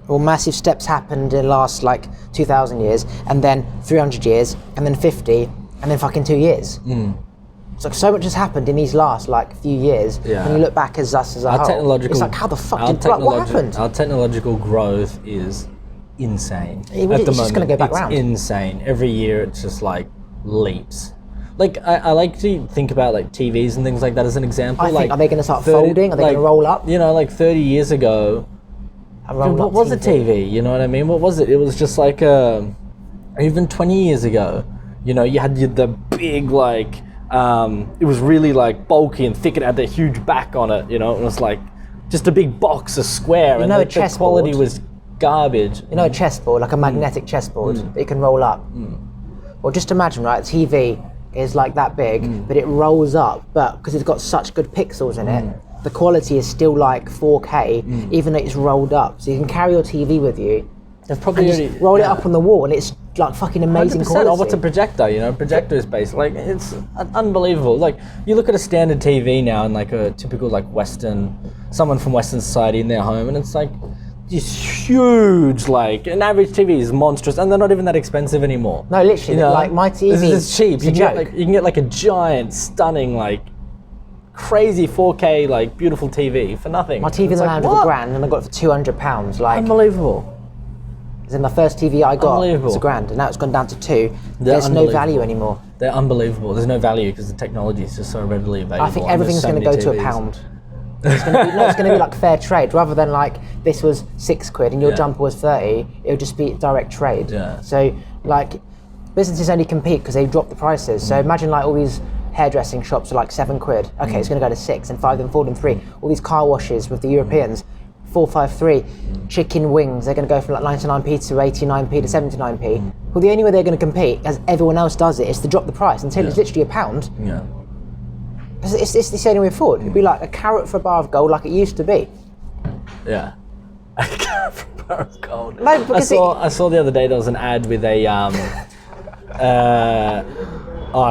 well, massive steps happened in the last like 2,000 years, and then 300 years, and then 50, and then fucking 2 years. It's like so much has happened in these last like few years. When you look back as us as a whole, it's like how the fuck what happened? Our technological growth is insane. It's just going to go back round. Insane. Every year it's just like leaps. Like I like to think about like TVs and things like that as an example. I think, like, are they going to start folding? Are they going to roll up? Like 30 years ago, what was a TV? You know what I mean? What was it? It was just like even 20 years ago, you had the big like, it was really like bulky and thick. It had that huge back on it, it was like just a big box, a square, and the quality was garbage. A chessboard, like a magnetic chessboard that you can roll up. Well, just imagine, right? TV is like that big, but it rolls up, but because it's got such good pixels in it, the quality is still like 4K, even though it's rolled up. So you can carry your TV with you. They've probably just roll it up on the wall, and it's like fucking amazing 100%. quality. Oh, what's a projector? Projector is based like it's unbelievable. Like you look at a standard TV now, and like a typical like someone from Western society in their home, and it's like this huge, like an average TV is monstrous, and they're not even that expensive anymore. No, literally, like my TV. This is cheap. You can get like a giant, stunning, like crazy 4K, like beautiful TV for nothing. My TV's around with £1,000, and I got it for £200. Like unbelievable. Then the first TV I got was £1,000, and now it's gone down to £2,000. There's no value anymore. They're unbelievable. There's no value because the technology is just so readily available. I think everything's going to go to £1. It's going to be like fair trade, rather than like this was £6 and your jumper was 30. It'll just be direct trade. So like businesses only compete because they drop the prices. So imagine like all these hairdressing shops are like £7. Okay, it's going to go to 6 and 5 and 4 and 3. All these car washes with the Europeans, 453. Chicken wings, they're going to go from like 99p to 89p to 79p. Well, the only way they're going to compete, as everyone else does it, is to drop the price until it's literally £1. It's the only way forward. It'd be like a carrot for a bar of gold, like it used to be. Yeah, a carrot for a bar of gold. No, because I saw the other day there was an ad with a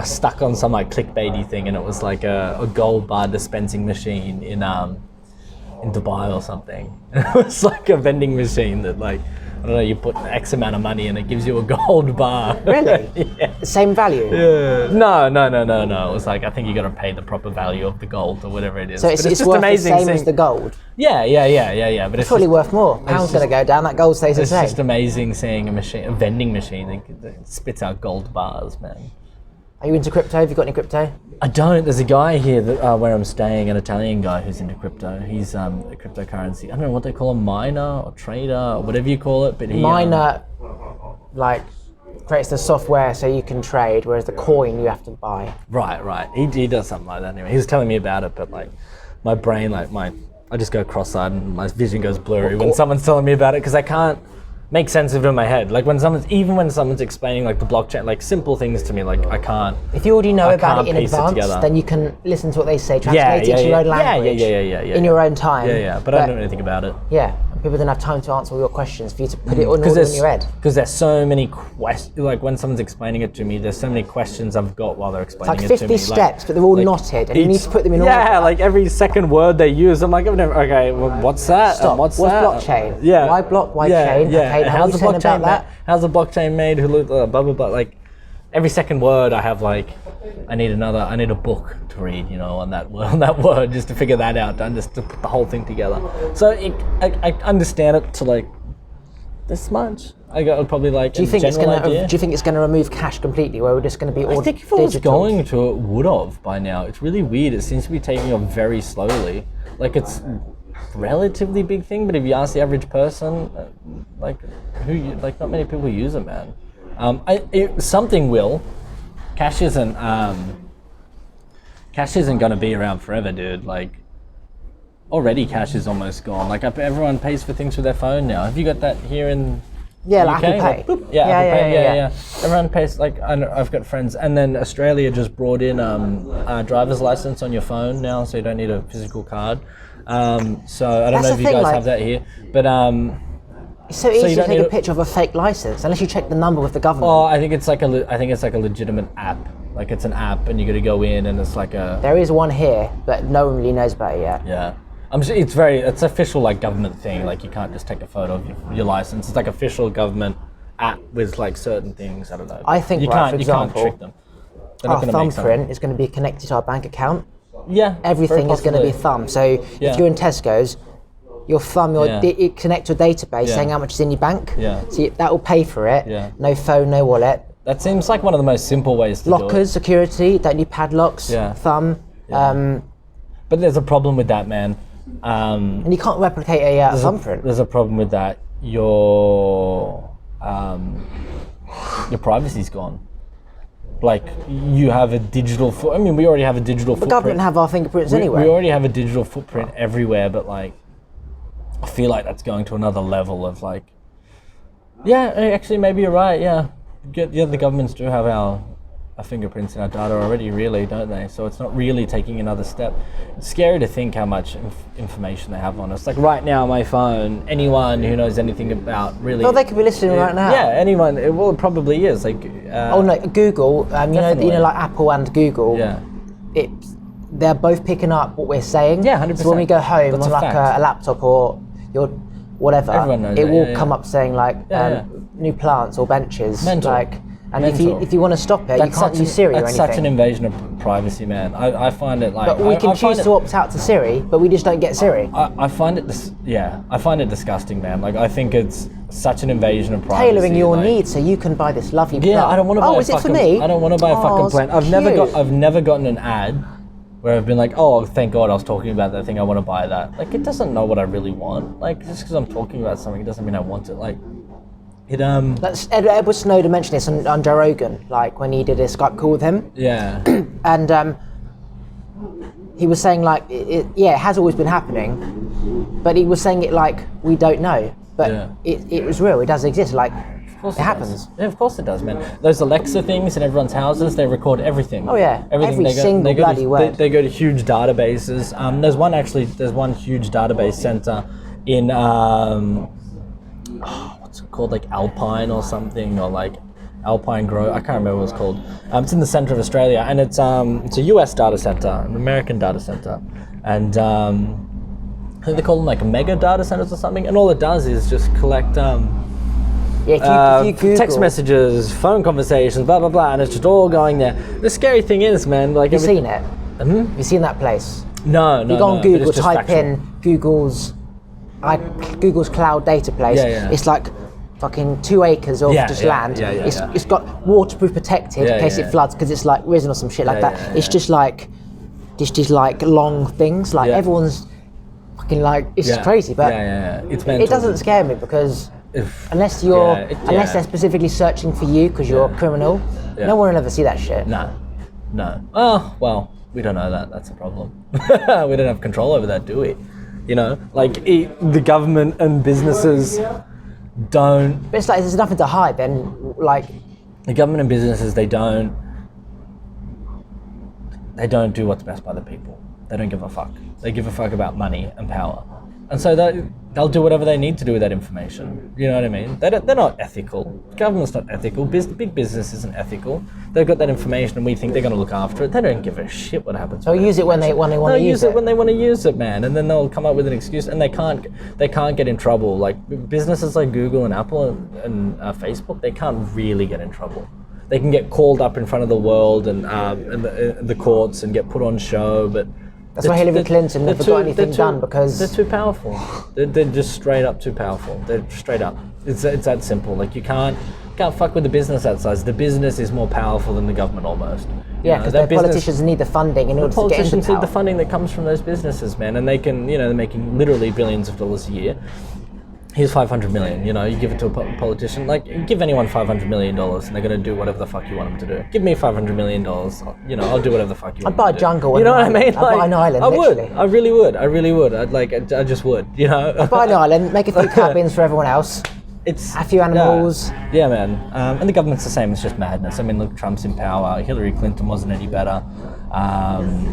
stuck on some like clickbaity thing, and it was like a gold bar dispensing machine in Dubai or something. It was like a vending machine that like, I don't know, you put X amount of money and it gives you a gold bar. Really? Yeah. The same value? Yeah. No. It was like, I think you got to pay the proper value of the gold or whatever it is. So it's just worth amazing the same as the gold? Yeah. But it's probably worth more. Pound's going to go down, that gold stays the same. It's just amazing seeing a vending machine that spits out gold bars, man. Are you into crypto? Have you got any crypto? I don't. There's a guy here that, where I'm staying, an Italian guy who's into crypto. He's a cryptocurrency. I don't know what they call a miner or trader or whatever you call it, but he miner like creates the software so you can trade, whereas the coin you have to buy. Right. He does something like that anyway. He was telling me about it, but like my brain, like I just go cross-eyed and my vision goes blurry when someone's telling me about it because I can't make sense of it in my head. Like when someone's explaining like the blockchain, like simple things to me, like I can't. If you already know about it in advance, then you can listen to what they say, translate it to your own language, in your own time. Yeah. But I don't know anything about it. Yeah, people don't have time to answer all your questions for you to put it all in your head. Because there's so many questions. Like when someone's explaining it to me, there's so many questions I've got while they're explaining it to me. It's like 50 steps, but they're all knotted, and you need to put them in order. Yeah, like every second word they use, I'm like, I've never. Okay, well, what's that? Stop. What's that? Blockchain? Yeah. Why block? Why chain? Yeah. Okay, how's the blockchain that? How's the blockchain made? Who blah blah blah. Like every second word, I have like, I need a book to read, on that word, just to figure that out, to put the whole thing together. So I understand it to like this much. I got probably like. Do you think it's going to remove cash completely, where we're just going to be all digital? I think if it was going to, it would have by now. It's really weird. It seems to be taking off very slowly. Like it's relatively big thing, but if you ask the average person, not many people use it, man. Something will. Cash isn't going to be around forever, dude. Like already cash is almost gone. Like everyone pays for things with their phone now. Have you got that here in Yeah, like Apple Pay. Boop, yeah. Everyone pays, like, I've got friends, and then Australia just brought in a driver's license on your phone now, so you don't need a physical card. So I don't know if you guys have that here, but it's so easy to take a picture of a fake license unless you check the number with the government. Oh, I think it's like a legitimate app. Like it's an app, and you got to go in, and it's like a. There is one here, but no one really knows about it yet. Yeah. It's official like government thing. Like you can't just take a photo of your license. It's like official government app with like certain things. I don't know. I think, for example, you can't trick them. Our thumbprint is going to be connected to our bank account. Yeah. Everything is going to be thumb. So if you're in Tesco's, your thumb, it connects to a database saying how much is in your bank. Yeah. So that will pay for it. Yeah. No phone, no wallet. That seems like one of the most simple ways to do it. Lockers, security, don't need padlocks. Yeah. Thumb. Yeah. But there's a problem with that, man. And you can't replicate a thumbprint. There's a problem with that. Your privacy's gone. Like you have a digital we already have a digital footprint. The government have our fingerprints anyway. We already have a digital footprint everywhere, but like I feel like that's going to another level of like. Yeah, actually, maybe you're right. Yeah, the governments do have our fingerprints in our data already, really, don't they? So it's not really taking another step. It's scary to think how much information they have on us. Like right now, my phone, anyone who knows anything about really... Well, they could be listening right now. Yeah, anyone. It probably is. Like. No, Google. You know, like Apple and Google. Yeah. They're both picking up what we're saying. Yeah, 100%. So when we go home That's on like a laptop or your whatever, it will come up saying like new plants or benches. Mental. Like. And if you want to stop it, you can't use Siri or anything. That's such an invasion of privacy, man. I find it like... But we can choose to opt out to Siri, but we just don't get Siri. I find it disgusting, man. Like, I think it's such an invasion of privacy. Tailoring your needs so you can buy this lovely plant. Yeah, I don't want to buy is it for me? I don't want to buy a fucking plant. I've never gotten an ad where I've been like, oh, thank God I was talking about that thing, I want to buy that. Like, it doesn't know what I really want. Like, just because I'm talking about something, it doesn't mean I want it. Like... That's Edward Snowden mentioned this on Joe Rogan, like when he did a Skype call with him. Yeah. And he was saying like, it has always been happening, but he was saying it like we don't know, but it was real. It does exist. Like it happens. Yeah, of course it does, man. Those Alexa things in everyone's houses, they record everything. Oh yeah, everything. Every single bloody word. They go to huge databases. There's one huge database center in what's it called, like Alpine or something, or like Alpine Grove, I can't remember what it's called. It's in the center of Australia, and it's a US data center, an American data center, and I think they call them like mega data centers or something, and all it does is just collect if you Google, text messages, phone conversations, blah blah blah, and it's just all going there. The scary thing is, man, like... Have you seen it? Have you seen that place? No. You go on Google, type in Google's cloud data place. It's like fucking 2 acres of land. It's got waterproof protected in case it floods because it's like risen or some shit like that. It's just like these like long things. Like everyone's fucking like it's crazy, but it doesn't scare me because unless they're specifically searching for you because you're a criminal, no one will ever see that shit. No. Oh well, we don't know that. That's a problem. We don't have control over that, do we? You know, like the government and businesses don't. But it's like there's nothing to hide. Then, like the government and businesses, they don't do what's best by the people. They don't give a fuck. They give a fuck about money and power, and so they'll do whatever they need to do with that information. You know what I mean? They're not ethical. Government's not ethical. Big business isn't ethical. They've got that information, and we think they're going to look after it. They don't give a shit what happens. They'll use it when they want to use it. They'll use it when they want to use it, man. And then they'll come up with an excuse, and they can't get in trouble. Like businesses like Google and Apple and Facebook, they can't really get in trouble. They can get called up in front of the world and the courts and get put on show, but. That's why Hillary Clinton never got anything done because they're too powerful. They're just straight up too powerful. They're straight up. It's that simple. Like you can't fuck with the business that size. The business is more powerful than the government almost. Yeah, because the politicians need the funding in order to get into power. The politicians need the funding that comes from those businesses, man, and they can, they're making literally billions of dollars a year. Here's $500 million. You give it to a politician. Like, give anyone $500 million, and they're gonna do whatever the fuck you want them to do. Give me $500 million. I'll do whatever the fuck you want. I'd buy a jungle. You know what I mean? I'd buy an island. I would. I really would. I just would. I'd buy an island, make a few cabins for everyone else, it's a few animals. Yeah, man. And the government's the same. It's just madness. I mean, look, Trump's in power. Hillary Clinton wasn't any better.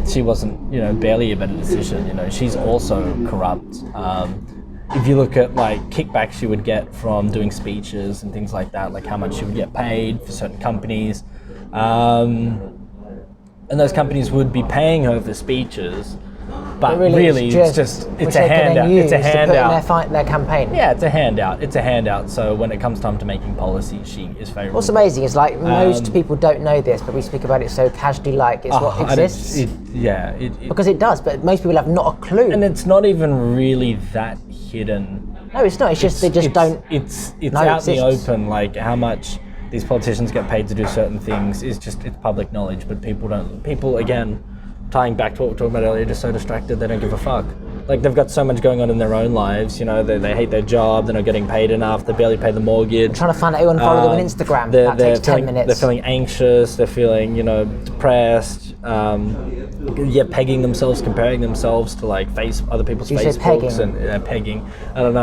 She wasn't, barely a better decision. She's also corrupt. If you look at like kickbacks she would get from doing speeches and things like that, like how much she would get paid for certain companies, and those companies would be paying her for speeches. But really it's a handout. It's a handout. Their campaign. Yeah, it's a handout. It's a handout. So when it comes time to making policy, she is favourable. What's amazing is like most people don't know this, but we speak about it so casually, like it's what exists. Because it does, but most people have not a clue. And it's not even really that hidden. No, it's not. It's just they just don't. It's out in the open. Like how much these politicians get paid to do certain things is just it's public knowledge. But people don't. People again. Tying back to what we were talking about earlier, just so distracted they don't give a fuck. Like they've got so much going on in their own lives, they hate their job, they're not getting paid enough, they barely pay the mortgage. I'm trying to find out who and follow them on Instagram. That takes 10 minutes. They're feeling anxious, they're feeling, depressed, pegging themselves, comparing themselves to like other people's Facebooks and pegging. I don't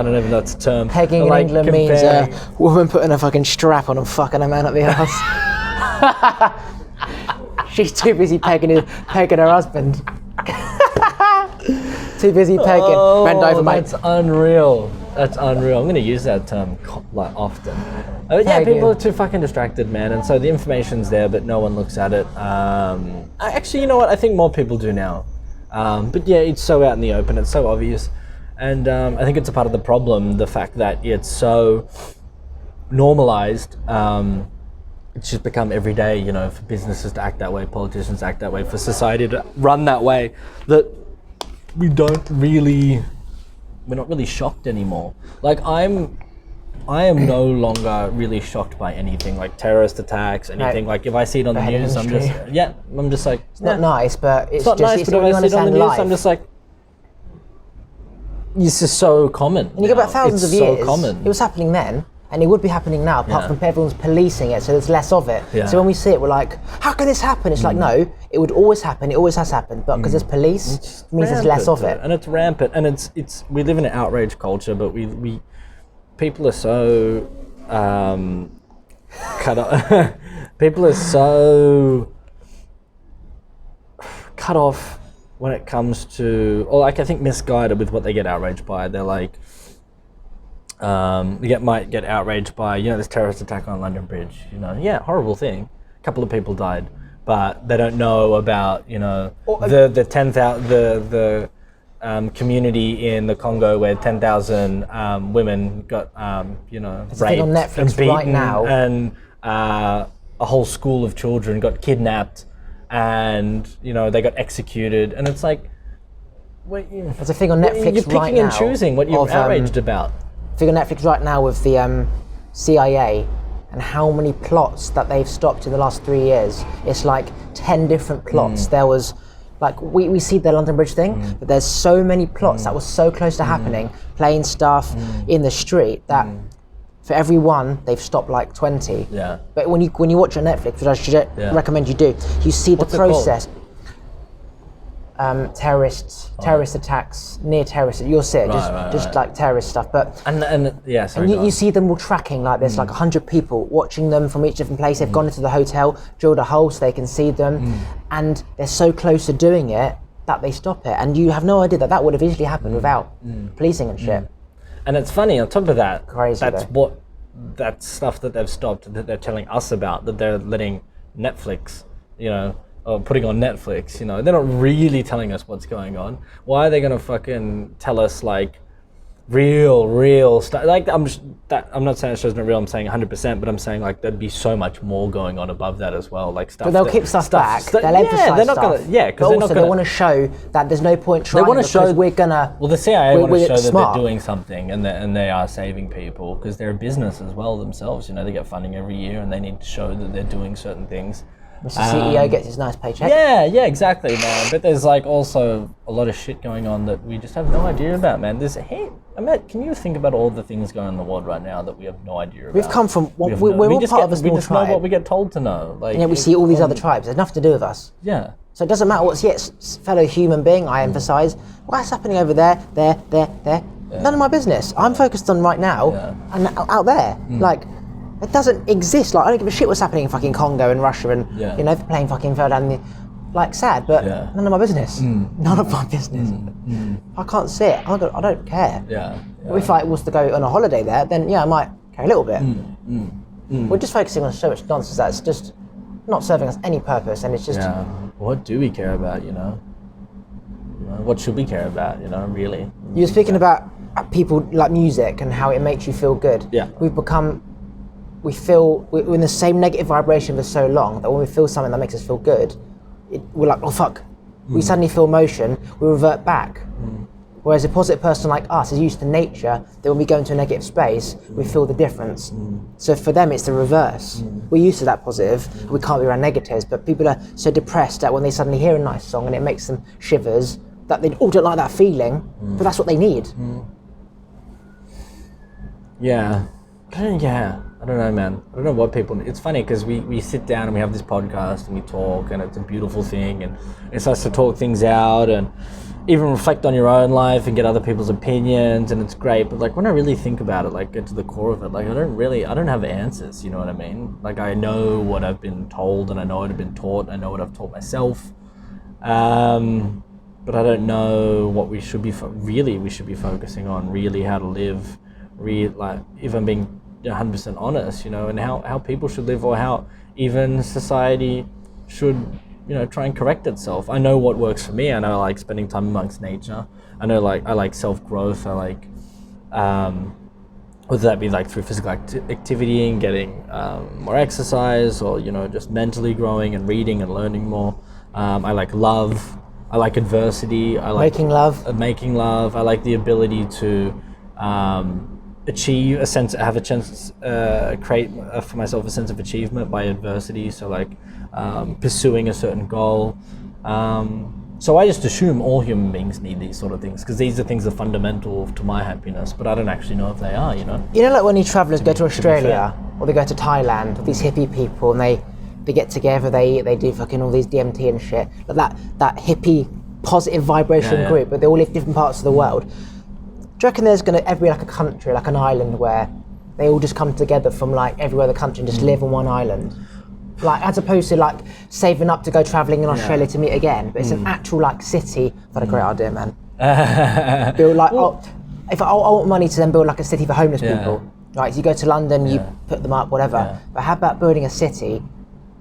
even know it's a term. Pegging in England means a woman putting a fucking strap on and fucking a man up the arse. She's too busy pegging her husband. Too busy pegging. Bend over, mate. That's unreal. That's unreal. I'm going to use that term often. People are too fucking distracted, man. And so the information's there, but no one looks at it. Actually, you know what? I think more people do now. But yeah, it's so out in the open. It's so obvious. And I think it's a part of the problem, the fact that it's so normalized. It's just become every day, for businesses to act that way, politicians to act that way, for society to run that way, that we're not really shocked anymher. Like I am no longer really shocked by anything, like terrorist attacks, anything. Right. Like if I see it on the news, I'm just like, it's not nice, but it's not just, nice. But if I see it on the news, I'm just like, this is so common. And you go back thousands of years. So common. It was happening then. And it would be happening now, apart from everyone's policing it, so there's less of it. Yeah. So when we see it, we're like, how can this happen? It's like, no, it would always happen, it always has happened, but because there's police, it means there's less of it. And it's rampant, and it's we live in an outrage culture, but we people are so cut off. People are so cut off when it comes to, or like I think misguided with what they get outraged by. They're like, might get outraged by this terrorist attack on London Bridge. Horrible thing. A couple of people died, but they don't know about the 10,000 the community in the Congo where 10,000 women got raped on Netflix and beaten, right now, and a whole school of children got kidnapped, and they got executed, and it's like, there's a thing on Netflix you're picking right now and choosing what you're outraged about. Thing on Netflix right now with the CIA and how many plots that they've stopped in the last 3 years. It's like 10 different plots. There was like we see the London Bridge thing, but there's so many plots that was so close to happening, playing stuff in the street that for every one they've stopped like 20. Yeah. But when you watch on Netflix, which I should recommend you do, you see the process. Terrorist attacks, near terrorist. You'll see it, just like terrorist stuff. But and you see them all tracking like there's like 100 people watching them from each different place. They've gone into the hotel, drilled a hole so they can see them, and they're so close to doing it that they stop it. And you have no idea that would have easily happened without policing and shit. And it's funny. On top of that, crazy. That's stuff that they've stopped, that they're telling us about, that they're letting Netflix, or putting on Netflix, they're not really telling us what's going on. Why are they gonna fucking tell us like real stuff? Like I'm not saying the show's not real. I'm saying 100%, but I'm saying like there'd be so much more going on above that as well, like stuff. But they'll keep stuff back. They'll emphasize they're not stuff. Gonna, because also they want to show that there's no point trying. They want to show we're gonna. Well, the CIA want to show that they're doing something and they are saving people, because they're a business as well themselves. They get funding every year and they need to show that they're doing certain things. Mr. CEO gets his nice paycheck. Yeah, exactly, man. But there's like also a lot of shit going on that we just have no idea about, man. Matt, can you think about all the things going on in the world right now that we have no idea about? We've come from, we're all part of a small tribe. We just know what we get told to know. Like, and yet we see all these other tribes. There's nothing to do with us. Yeah. So it doesn't matter what's fellow human being, I emphasise. What's happening over there, None of my business. I'm focused on right now and out there. Like, it doesn't exist. Like, I don't give a shit what's happening in fucking Congo and Russia and, you know, they're playing fucking further down the... Like, sad, but none of my business. None of my business. I can't see it. I don't care. If I was to go on a holiday there, then, I might care a little bit. We're just focusing on so much nonsense that's just not serving us any purpose, and it's just... What do we care about, you know? What should we care about, you know, really? You were speaking about people like music and how it makes you feel good. We're in the same negative vibration for so long that when we feel something that makes us feel good, we're like, oh fuck. We suddenly feel emotion, we revert back. Whereas a positive person like us is used to nature, that when we go into a negative space, we feel the difference. So for them, it's the reverse. We're used to that positive, we can't be around negatives, but people are so depressed that when they suddenly hear a nice song and it makes them shivers, that they all don't like that feeling, but that's what they need. I don't know, man. I don't know what people... It's funny because we sit down and we have this podcast and we talk, and it's a beautiful thing, and it's us to talk things out and even reflect on your own life and get other people's opinions, and it's great. But like, when I really think about it, like, get to the core of it, like, I don't have answers, you know what I mean? Like, I know what I've been told, and I know what I've been taught, I know what I've taught myself, but I don't know what we should be focusing on, really how to live, like, if I'm being 100% honest, you know, and how people should live, or how even society should, you know, try and correct itself. I know what works for me. I know I like spending time amongst nature. I know, like, I like self-growth. I like, whether that be like through physical activity and getting more exercise, or, you know, just mentally growing and reading and learning more. I like love. I like adversity. I like making love. I like the ability to achieve a sense, create for myself a sense of achievement by adversity. So like pursuing a certain goal. So I just assume all human beings need these sort of things, because these are things that are fundamental to my happiness, but I don't actually know if they are, you know? You know, like when these travellers go to Australia, or they go to Thailand, these hippie people, and they get together, they do fucking all these DMT and shit, like that hippie positive vibration group, but they all live in different parts of the world. Do you reckon there's going to be like a country, like an island, where they all just come together from like everywhere in the country and just live on one island? Like, as opposed to like saving up to go travelling in Australia to meet again, but it's an actual like city. What a great idea, man. Build like, if I want money to then build like a city for homeless people. Right, so you go to London, you put them up, whatever. But how about building a city?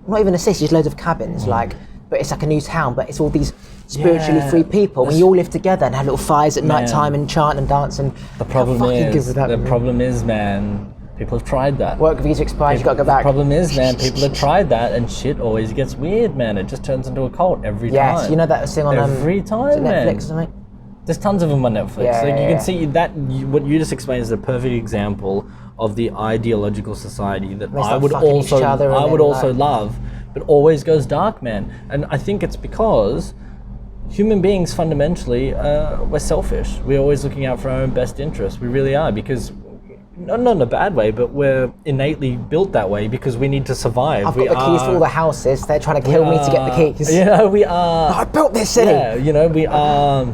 Not even a city, just loads of cabins, like, but it's like a new town, but it's all these spiritually free people. When you all live together and have little fires at night time and chant and dance, and the problem is, man, people have tried that. Work visa expires, you got to go back. The problem is, man, people have tried that, and shit always gets weird, man. It just turns into a cult every time. Yes, you know that thing on every time, man. Netflix or something? There's tons of them on Netflix. You can see that what you just explained is a perfect example of the ideological society that I would also love, but always goes dark, man. And I think it's because human beings fundamentally, we're selfish. We're always looking out for our own best interests. We really are, because not in a bad way, but we're innately built that way because we need to survive. I've got the keys to all the houses. They're trying to kill me to get the keys. You know, we are. I built this city. Yeah, you know, we are.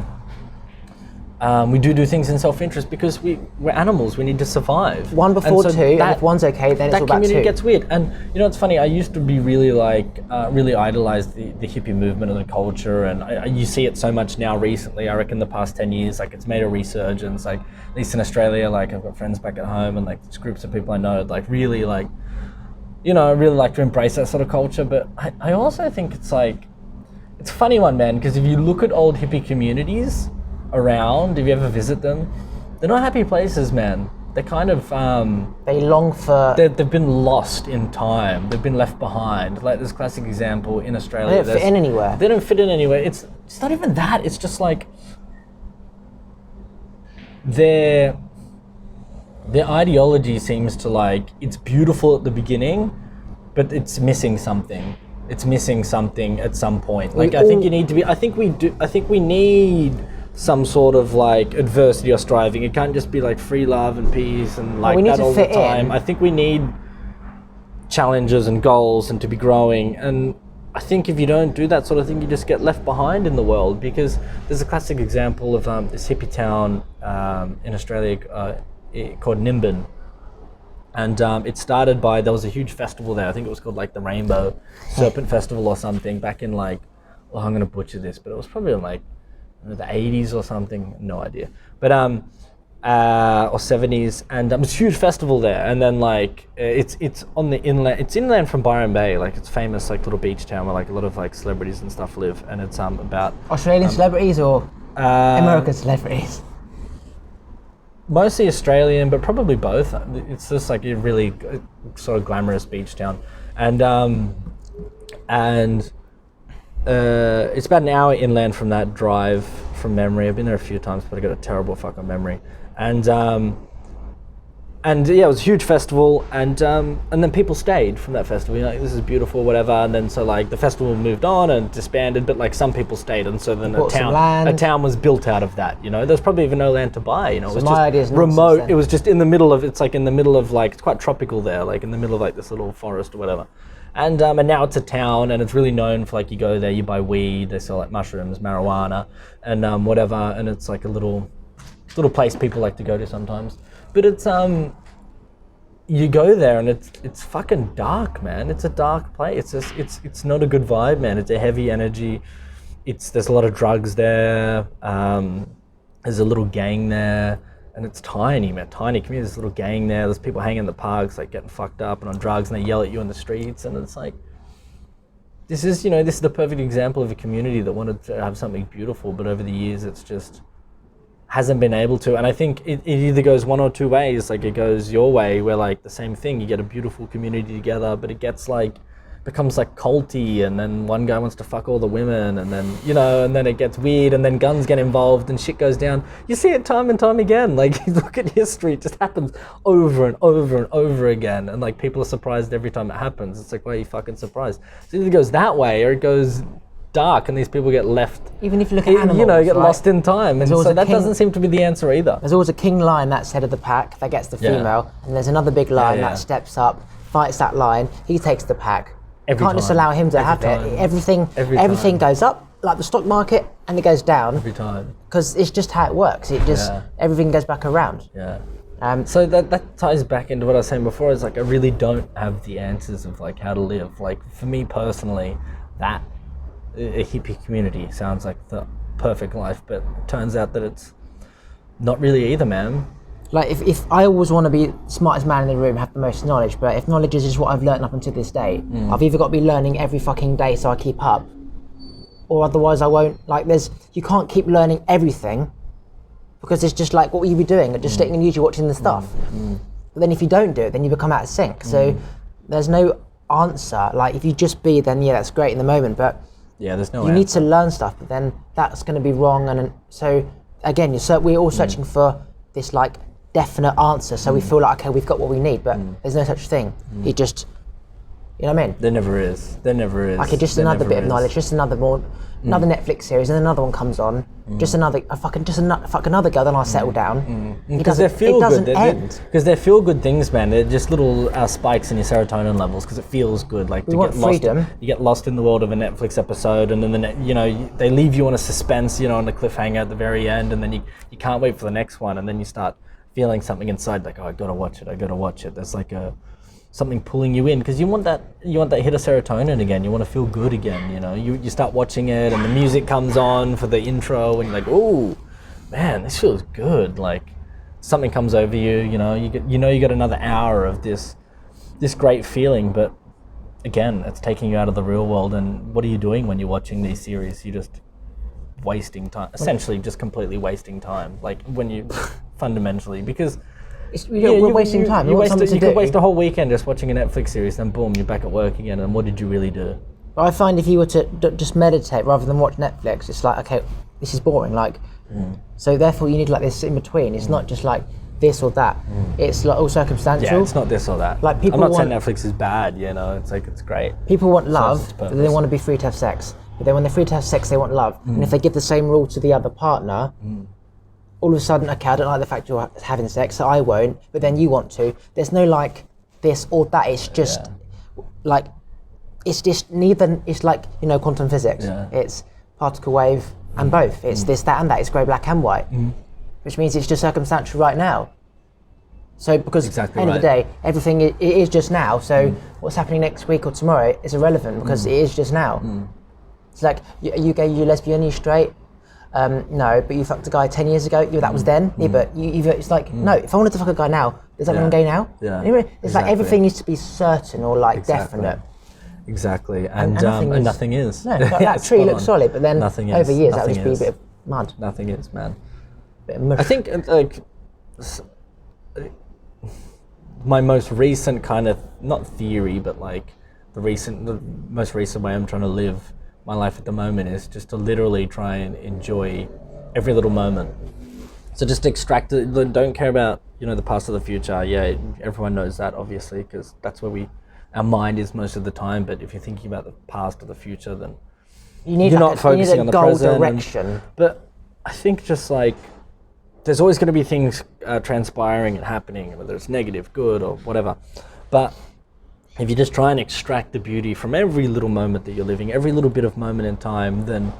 We do things in self-interest because we're animals. We need to survive. One before two, and if one's okay, then it's all about two. That community gets weird. And you know, it's funny. I used to be really really idolize the hippie movement and the culture, and you see it so much now recently. I reckon the past 10 years, like, it's made a resurgence. Like, at least in Australia, like, I've got friends back at home, and like groups of people I know, like, really, like, you know, really like to embrace that sort of culture. But I also think it's like, it's a funny one, man, because if you look at old hippie communities around, if you ever visit them, they're not happy places, man. They're kind of they long for, they've been lost in time. They've been left behind. Like this classic example in Australia, they don't fit in anywhere. They don't fit in anywhere. It's not even that. It's just like their ideology seems to, like, it's beautiful at the beginning, but it's missing something. It's missing something at some point. Like, I think we need some sort of like adversity or striving. It can't just be like free love and peace and like that all the time. I think we need challenges and goals and to be growing. And I think if you don't do that sort of thing, you just get left behind in the world, because there's a classic example of this hippie town in Australia called Nimbin. And it started by, there was a huge festival there. I think it was called like the Rainbow Serpent Festival or something back in like, well, I'm going to butcher this, but it was probably in like the 80s or something. No idea. But or 70s, and it was a huge festival there. And then like it's on the inland, it's inland from Byron Bay, like it's famous like little beach town where like a lot of like celebrities and stuff live, and it's about Australian celebrities or American celebrities. Mostly Australian, but probably both. It's just like a really sort of glamorous beach town, and it's about an hour inland from that drive from memory. I've been there a few times, but I got a terrible fucking memory. And yeah, it was a huge festival, and then people stayed from that festival. You know, like, this is beautiful, whatever. And then so like the festival moved on and disbanded, but like some people stayed, and so then a town was built out of that. You know, there's probably even no land to buy. You know, so it was just remote. It was just in the middle of. It's like in the middle of like, it's quite tropical there, like in the middle of like this little forest or whatever. And now it's a town, and it's really known for like, you go there, you buy weed, they sell like mushrooms, marijuana, and whatever, and it's like a little place people like to go to sometimes. But it's you go there and it's fucking dark, man. It's a dark place. It's not a good vibe, man. It's a heavy energy. There's a lot of drugs there. There's a little gang there. And it's tiny, man, tiny community. There's a little gang there. There's people hanging in the parks, like getting fucked up and on drugs, and they yell at you in the streets. And it's like, this is the perfect example of a community that wanted to have something beautiful, but over the years, it's just hasn't been able to. And I think it either goes one or two ways. Like it goes your way, where like the same thing, you get a beautiful community together, but it gets like, becomes like culty, and then one guy wants to fuck all the women, and then and then it gets weird, and then guns get involved and shit goes down. You see it time and time again. Like you look at history, it just happens over and over and over again, and like people are surprised every time it happens. It's like, why are you fucking surprised? So it either goes that way or it goes dark, and these people get left, even if you look at animals, get lost in time. And so that doesn't seem to be the answer either. There's always a king lion that's head of the pack that gets the female, and there's another big lion that steps up, fights that lion, he takes the pack. You can't just allow him to have it. Everything goes up, like the stock market, and it goes down every time, because it's just how it works. It just everything goes back around. So that ties back into what I was saying before. Is like, I really don't have the answers of like how to live. Like for me personally, that a hippie community sounds like the perfect life, but it turns out that it's not really either, man. Like if I always want to be smartest man in the room, have the most knowledge, but if knowledge is just what I've learned up until this day, I've either got to be learning every fucking day so I keep up, or otherwise I won't. Like you can't keep learning everything, because it's just like, what will you be doing? Just sitting on YouTube watching the stuff. But then if you don't do it, then you become out of sync. So there's no answer. Like if you just be, then that's great in the moment, but there's no you need to learn stuff, but then that's going to be wrong. And so again, we're all searching for this like definite answer, so we feel like, okay, we've got what we need, but there's no such thing. It just, you know what I mean? There never is. Like just another bit of knowledge, just another Netflix series, and another one comes on, just another girl, then I'll settle down. Because they feel good. Because they're feel good things, man. They're just little spikes in your serotonin levels, because it feels good. Like we want freedom. You get lost in the world of a Netflix episode, and then they leave you on a suspense, on the cliffhanger at the very end, and then you can't wait for the next one, and then you start feeling something inside, like, oh, I gotta watch it. There's like something pulling you in, because you want that hit of serotonin again. You want to feel good again. You start watching it, and the music comes on for the intro, and you're like, oh man, this feels good. Like something comes over you. You got another hour of this great feeling, but again, it's taking you out of the real world. And what are you doing when you're watching these series? You're just wasting time, essentially just completely wasting time, like when you fundamentally, because we're wasting time. You could waste a whole weekend just watching a Netflix series, then boom, you're back at work again, and what did you really do? I find if you were to just meditate rather than watch Netflix, it's like, okay, this is boring, like so therefore you need like this in between. It's not just like this or that. It's like all circumstantial. It's not this or that. Like I'm not saying Netflix is bad, it's like, it's great. People want love, but they want to be free to have sex. But then when they're free to have sex, they want love. And if they give the same rule to the other partner, all of a sudden, okay, I don't like the fact you're having sex, so I won't, but then you want to. There's no like this or that. It's just like it's just neither. It's like, you know, quantum physics. Yeah. It's particle wave and both. It's this, that, and that. It's grey, black, and white, which means it's just circumstantial right now. So because at the end of the day, everything it is just now. So what's happening next week or tomorrow is irrelevant because it is just now. It's like, are you gay, you lesbian, you straight? No, but you fucked a guy 10 years ago. That was then. Yeah, but it's like, no, if I wanted to fuck a guy now, does that mean I'm gay now? Yeah. Anyway, it's like everything needs to be certain or like definite. Exactly, and nothing is. No, that tree looks solid, but then over years that would just be a bit of mud. Nothing is, man. Bit of mush. I think like my most recent kind of, not theory, but like the most recent way I'm trying to live my life at the moment is just to literally try and enjoy every little moment. So just extract it, don't care about, you know, the past or the future. Yeah, everyone knows that, obviously, because that's where our mind is most of the time. But if you're thinking about the past or the future, then you're not focusing on the present. Direction. But I think just like, there's always going to be things transpiring and happening, whether it's negative, good, or whatever. But if you just try and extract the beauty from every little moment that you're living, every little bit of moment in time, then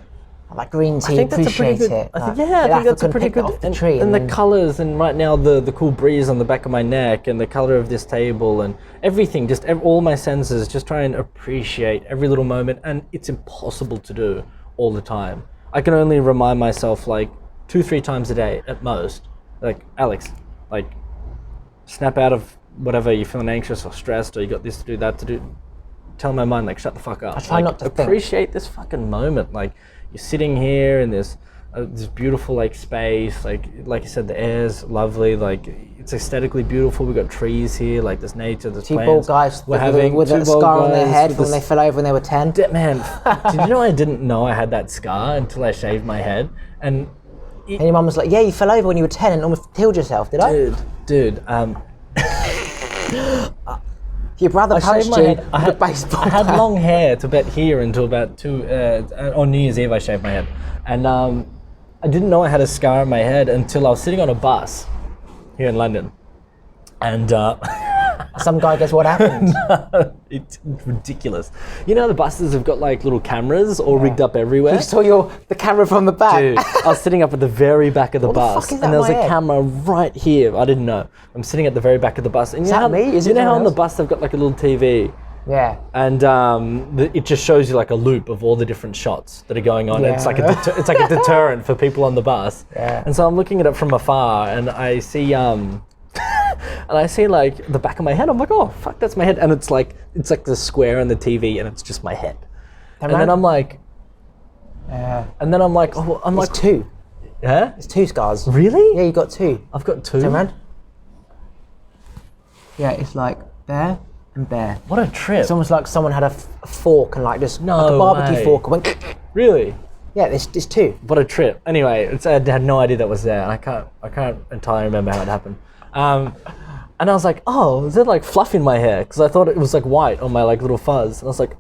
like green tea, I think that's appreciate a pretty good, it. I think that's a pretty good. And the colours, and right now the cool breeze on the back of my neck, and the colour of this table, and everything, just all my senses, just try and appreciate every little moment. And it's impossible to do all the time. I can only remind myself like 2-3 times a day at most, like, Alex, like, snap out of whatever, you're feeling anxious or stressed, or you got this to do, that to do. Tell my mind, like, shut the fuck up. I try not to appreciate this fucking moment. Like, you're sitting here in this beautiful like space, like you said, the air's lovely, like it's aesthetically beautiful. We've got trees here, like there's nature, there's two plants. bald guys with a scar on their head when they fell over when they were 10. Man, did you know I didn't know I had that scar until I shaved my head? And your mum was like, yeah, you fell over when you were 10 and almost killed yourself, did I? Dude, your brother punched you with a baseball bat. I had long hair to about here until about on New Year's Eve I shaved my head. And I didn't know I had a scar on my head until I was sitting on a bus here in London. And some guy goes, what happened? It's ridiculous. You know, the buses have got like little cameras all rigged up everywhere. You saw the camera from the back. Dude, I was sitting up at the very back of the bus, and there was a camera right here. I didn't know. I'm sitting at the very back of the bus. And Is that me? You know how on the bus they've got like a little TV? Yeah. And it just shows you like a loop of all the different shots that are going on. Yeah. It's like a deterrent for people on the bus. Yeah. And so I'm looking at it from afar, and I see and I see like the back of my head. I'm like, oh fuck, that's my head. And it's like the square on the TV, and it's just my head. And then I'm like, it's 2. Yeah? It's 2 scars. Really? Yeah, you got 2. I've got 2. Turn around. Yeah, it's like there and there. What a trip. It's almost like someone had a fork and like just like a barbecue fork and went. Really? Yeah, there's 2. What a trip. Anyway, I had no idea that was there, and I can't entirely remember how it happened. And I was like, oh, is there like fluff in my hair? Because I thought it was like white on my like little fuzz. And I was like,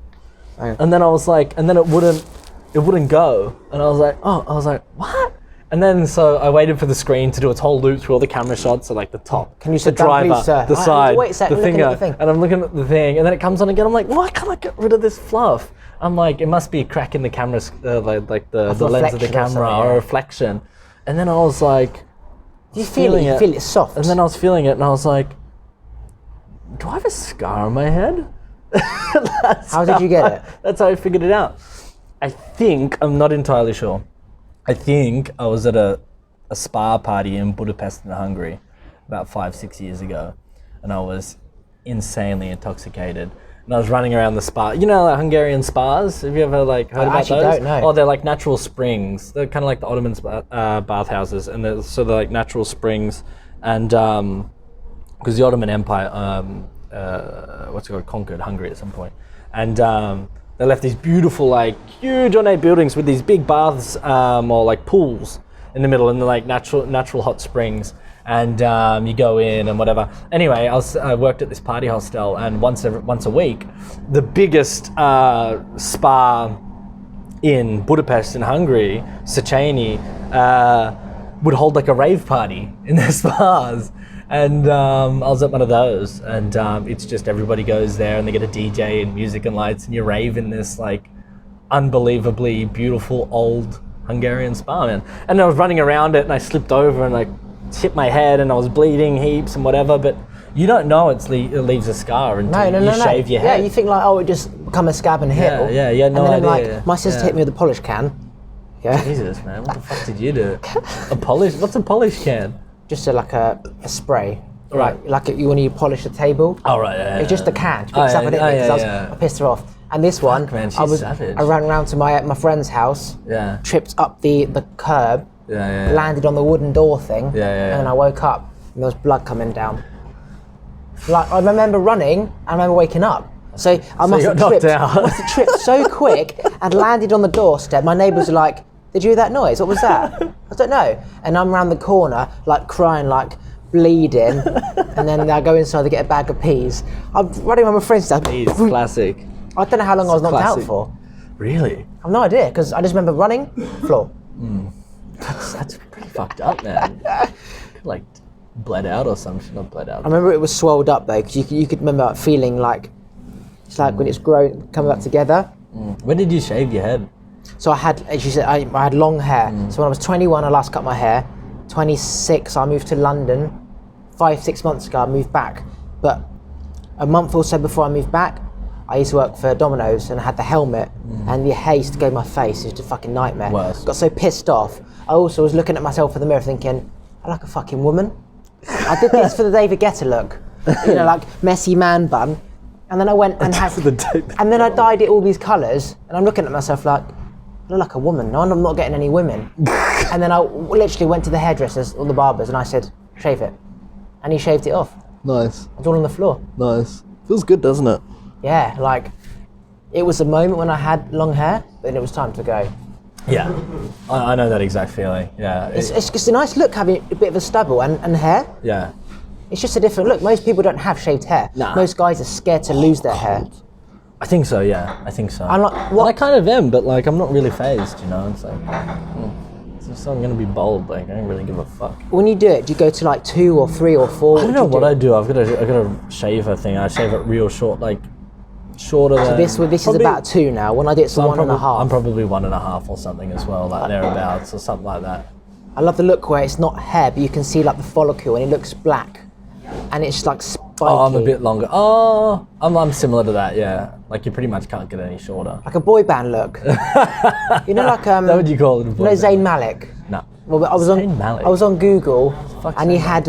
and then I was like, and then it wouldn't go. And I was like, what? And then so I waited for the screen to do its whole loop through all the camera shots, so like the top, can you the driver, please, the side, wait a second, the thing, and I'm looking at the thing, and then it comes on again. I'm like, why can't I get rid of this fluff? I'm like, it must be a crack in the camera, like the lens of the camera or a reflection. And then I was like, you feel it? You feel it soft. And then I was feeling it, and I was like, do I have a scar on my head? How did you get it? That's how I figured it out. I think, I'm not entirely sure. I think I was at a spa party in Budapest in Hungary about 5-6 years ago, and I was insanely intoxicated. And I was running around the spa. You know, like Hungarian spas? Have you ever like heard about those? I don't know. Oh, they're like natural springs. They're kind of like the Ottoman bathhouses, and they're like natural springs. And because the Ottoman Empire, conquered Hungary at some point, and they left these beautiful, like huge ornate buildings with these big baths or like pools in the middle, and they're like natural hot springs. And you go in and whatever. Anyway, I worked at this party hostel, and once a week, the biggest spa in Budapest in Hungary, Széchenyi, would hold like a rave party in their spas. And I was at one of those, and it's just everybody goes there and they get a DJ and music and lights, and you rave in this like unbelievably beautiful old Hungarian spa, man. And I was running around it and I slipped over and like hit my head and I was bleeding heaps and whatever, but you don't know it leaves a scar until you shave your head. Yeah, you think like, oh, it just become a scab and heal. Yeah, no and then idea. Like, my sister hit me with a polish can. Yeah. Jesus, man, what the fuck did you do? A polish? What's a polish can? Just like a spray. Right. Like when you polish a table. Oh, right, yeah. It's just a can. She picks up and I pissed her off. And this one, man, she's savage. I ran around to my friend's house, tripped up the curb, landed on the wooden door thing, and I woke up and there was blood coming down. Like, I remember running, and I remember waking up. So I must have tripped so quick and landed on the doorstep. My neighbours were like, "Did you hear that noise? What was that?" I don't know. And I'm around the corner, like crying, like bleeding. And then I go inside to get a bag of peas. I'm running with my friends. Peas, classic. I don't know how long I was knocked out for. Really? I have no idea, because I just remember running, floor. That's pretty fucked up, man. Like bled out or something, not bled out. I remember it was swelled up though, because you could remember feeling like, it's like when it's growing, coming back together. When did you shave your head? So I had, as you said, I had long hair. So when I was 21, I last cut my hair. 26, I moved to London. 5-6 months ago, I moved back. But a month or so before I moved back, I used to work for Domino's and I had the helmet, and the hair used to go in my face. It was a fucking nightmare. Worse. Got so pissed off. I also was looking at myself in the mirror thinking, I look like a fucking woman. I did this for the David Guetta look. You know, like messy man bun. And then I went and had, and then I dyed it all these colours, and I'm looking at myself like, I look like a woman. No, I'm not getting any women. And then I literally went to the hairdressers or the barbers and I said, shave it. And he shaved it off. Nice. It was all on the floor. Nice. Feels good, doesn't it? Yeah, like, it was a moment when I had long hair, but then it was time to go. Yeah, I know that exact feeling, yeah. It's just a nice look having a bit of a stubble and hair. Yeah. It's just a different look. Most people don't have shaved hair. Nah. Most guys are scared to lose their hair. I think so, yeah. I think so. I'm like, what? I kind of am, but like I'm not really phased, you know. It's like, so I'm gonna be bold. Like I don't really give a fuck. When you do it, do you go to like 2 or 3 or 4? I don't know what I do. I've got a shaver thing. I shave it real short, like shorter than. So this is about 2 now. When I do it's 1.5. I'm probably 1.5 or something as well, like thereabouts or something like that. I love the look where it's not hair, but you can see like the follicle and it looks black, and it's like spiky. Oh, I'm a bit longer. Oh, I'm similar to that. Yeah, like you pretty much can't get any shorter. Like a boy band look. You know, like What would you call it? You know Zayn Malik. No. Well, I was on Google, and he had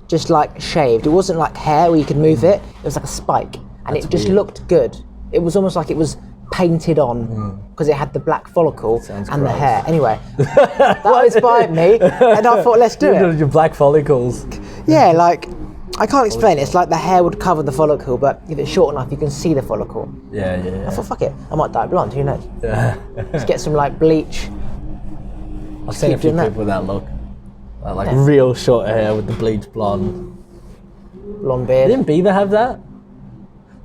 just like shaved. It wasn't like hair where you could move it. It was like a spike, and it just looked good. It was almost like it was painted on because it had the black follicle and the hair. Anyway, that inspired me, and I thought, let's do it. Your black follicles. Yeah, like I can't explain it. It's like the hair would cover the follicle, but if it's short enough, you can see the follicle. Yeah. I thought, fuck it, I might dye it blonde. Who knows? Yeah. Let's get some like bleach. I've seen a few people with that look, like real short hair with the bleach blonde beard. Didn't Bieber have that?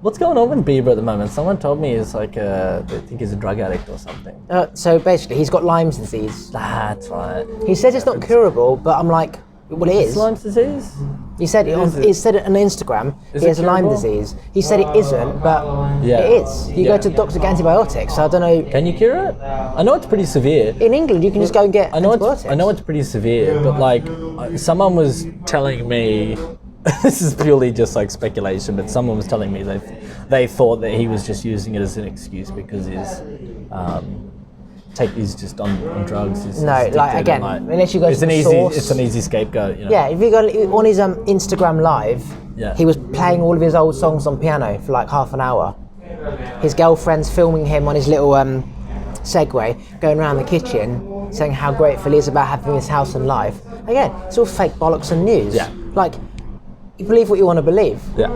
What's going on with Bieber at the moment? Someone told me he's like, they think he's a drug addict or something. So basically, he's got Lyme's disease. That's right. He says it's not curable, but I'm like, well, it is. Lyme's disease? He said it on Instagram. He has Lyme disease. He said it isn't, but it is. You go to the doctor to get antibiotics. So I don't know. Can you cure it? I know it's pretty severe. In England, you can just go and get antibiotics. I know it's pretty severe, but like someone was telling me. This is purely just like speculation, but someone was telling me they thought that he was just using it as an excuse because he's just on drugs. He's no, like again, unless you go to the source. It's an easy scapegoat. You know? Yeah, if you go on his Instagram live, he was playing all of his old songs on piano for like half an hour. His girlfriend's filming him on his little Segway, going around the kitchen, saying how grateful he is about having this house and life. Again, it's all fake bollocks and news. Yeah. Like, you believe what you want to believe. Yeah.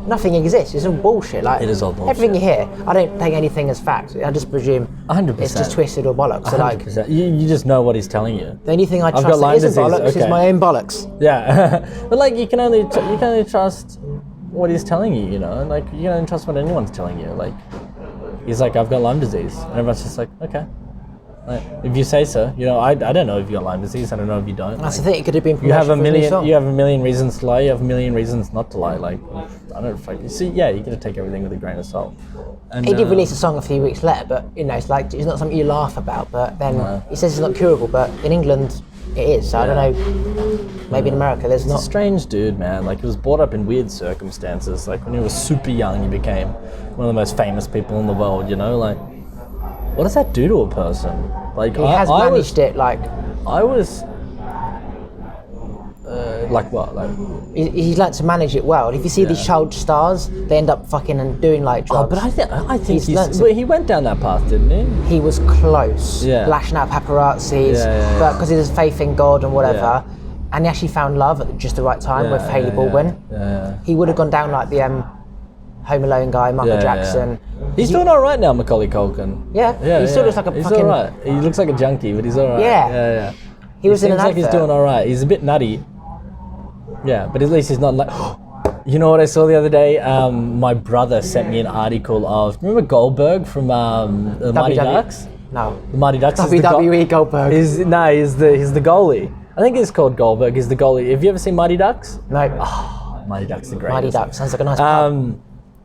Nothing exists. It's all bullshit. Like, it is all bullshit. Everything you hear, I don't take anything as fact. I just presume 100%. It's just twisted or bollocks. 100%. So like, you just know what he's telling you. The only thing I trust that isn't bollocks is my own bollocks. Yeah, but like you can only trust what he's telling you. You know, and like you can only trust what anyone's telling you. Like he's like, I've got Lyme disease, and everyone's just like, okay. Like, if you say so, you know, I don't know if you got Lyme disease. I don't know if you don't. That's the thing. It could have been. You have a million reasons to lie. You have a million reasons not to lie. Like, I don't fuck. You see, yeah, you got to take everything with a grain of salt. And, he did release a song a few weeks later, but you know, it's like it's not something you laugh about. But then he says it's not curable, but in England it is. So I don't know. Maybe in America there's not. He's a strange dude, man. Like, he was brought up in weird circumstances. Like, when he was super young, he became one of the most famous people in the world. You know, like, what does that do to a person? Like, he has managed it. Like, I was. Like what? Like he's learned to manage it well. If you see these child stars, they end up fucking and doing like drugs. Oh, but I think he went down that path, didn't he? He was close, lashing out paparazzis, but because he has faith in God and whatever, and he actually found love at just the right time with Hailey Baldwin. He would have gone down like the Home Alone guy, Michael Jackson. He's doing all right now, Macaulay Culkin. He still looks like a he's fucking. All right. He looks like a junkie, but he's all right. Yeah. He was in an advert. Seems like he's doing all right. He's a bit nutty. Yeah, but at least he's not like. You know what I saw the other day? My brother sent me an article of. Remember Goldberg from the Mighty Ducks? No. The Mighty Ducks. WWE Goldberg. He's the goalie. I think it's called Goldberg. He's the goalie. Have you ever seen Mighty Ducks? No. Oh, Mighty Ducks, the greatest. Mighty Ducks sounds like a nice pub.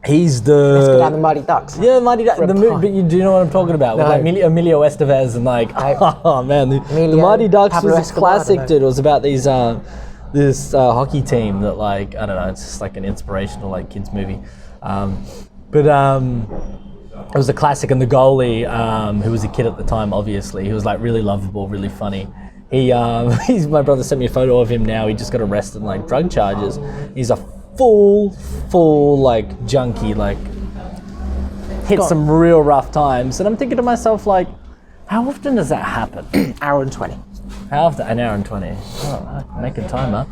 He's the. Let's go down the Mighty Ducks. Yeah, Mighty Ducks. But you do know what I'm talking about? No. With like Emilio Estevez and like, oh man, the Mighty Ducks Pablo was a classic, dude. It was about these this hockey team that, like, I don't know, it's just like an inspirational like kids movie, but it was a classic. And the goalie, who was a kid at the time, obviously, he was like really lovable, really funny. My brother sent me a photo of him now. He just got arrested on like drug charges. He's a full like junkie, like hit some real rough times. And I'm thinking to myself, like, how often does that happen? Hour and 20. How often? An hour and 20. Oh, making time, huh?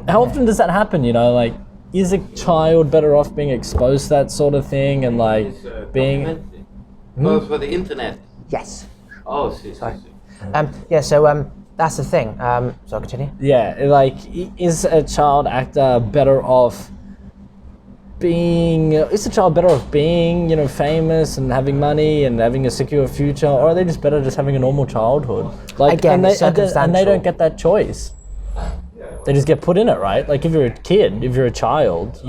How often does that happen? You know, like, is a child better off being exposed to that sort of thing and like being? Oh, for the internet. Yes. Oh, sorry. So that's the thing. So I'll continue. Yeah, like, is a child actor better off being, you know, famous and having money and having a secure future, or are they just better just having a normal childhood? Like, again, and they don't get that choice. They just get put in it, right? Like, if you're a kid, if you're a child,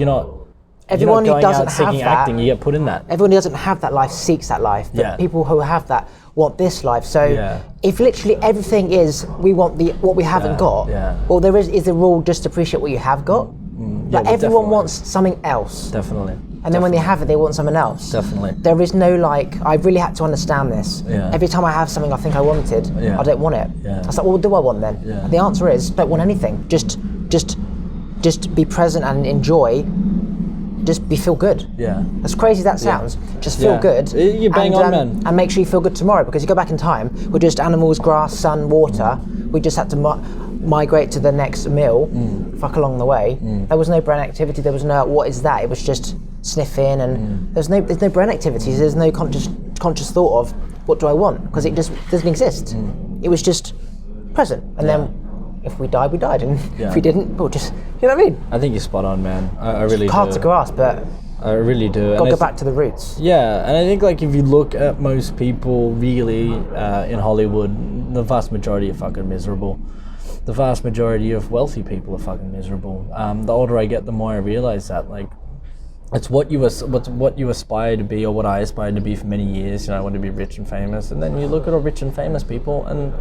everyone who doesn't out seeking have that, acting, you get put in that. Everyone who doesn't have that life seeks that life. But people who have that want this life. So if literally everything is we want what we haven't got, well, there is the rule, just appreciate what you have got. Like, everyone wants something else. Definitely. And then when they have it, they want something else. Definitely. There is no, like, I really had to understand this. Every time I have something I think I wanted, I don't want it. I was like, well, what do I want then? And the answer is, don't want anything. Just be present and enjoy. Just feel good. As crazy as that sounds, just feel good. You bang on, man. And make sure you feel good tomorrow, because you go back in time, we're just animals, grass, sun, water. We just had to migrate to the next meal, fuck along the way. There was no brain activity, there was no, what is that? It was just sniffing, and there's no brain activities, there's no conscious thought of, what do I want? Because it just doesn't exist. It was just present. And then if we died, we died, and if we didn't, we'll just, you know what I mean? I think you're spot on, man. I really do. Hard to grasp, but I really do. Gotta go back to the roots. Yeah, and I think, like, if you look at most people really in Hollywood, the vast majority are fucking miserable. The vast majority of wealthy people are fucking miserable. The older I get, the more I realize that, like, it's what you aspire to be, or what I aspired to be for many years. You know, I want to be rich and famous, and then you look at all rich and famous people, and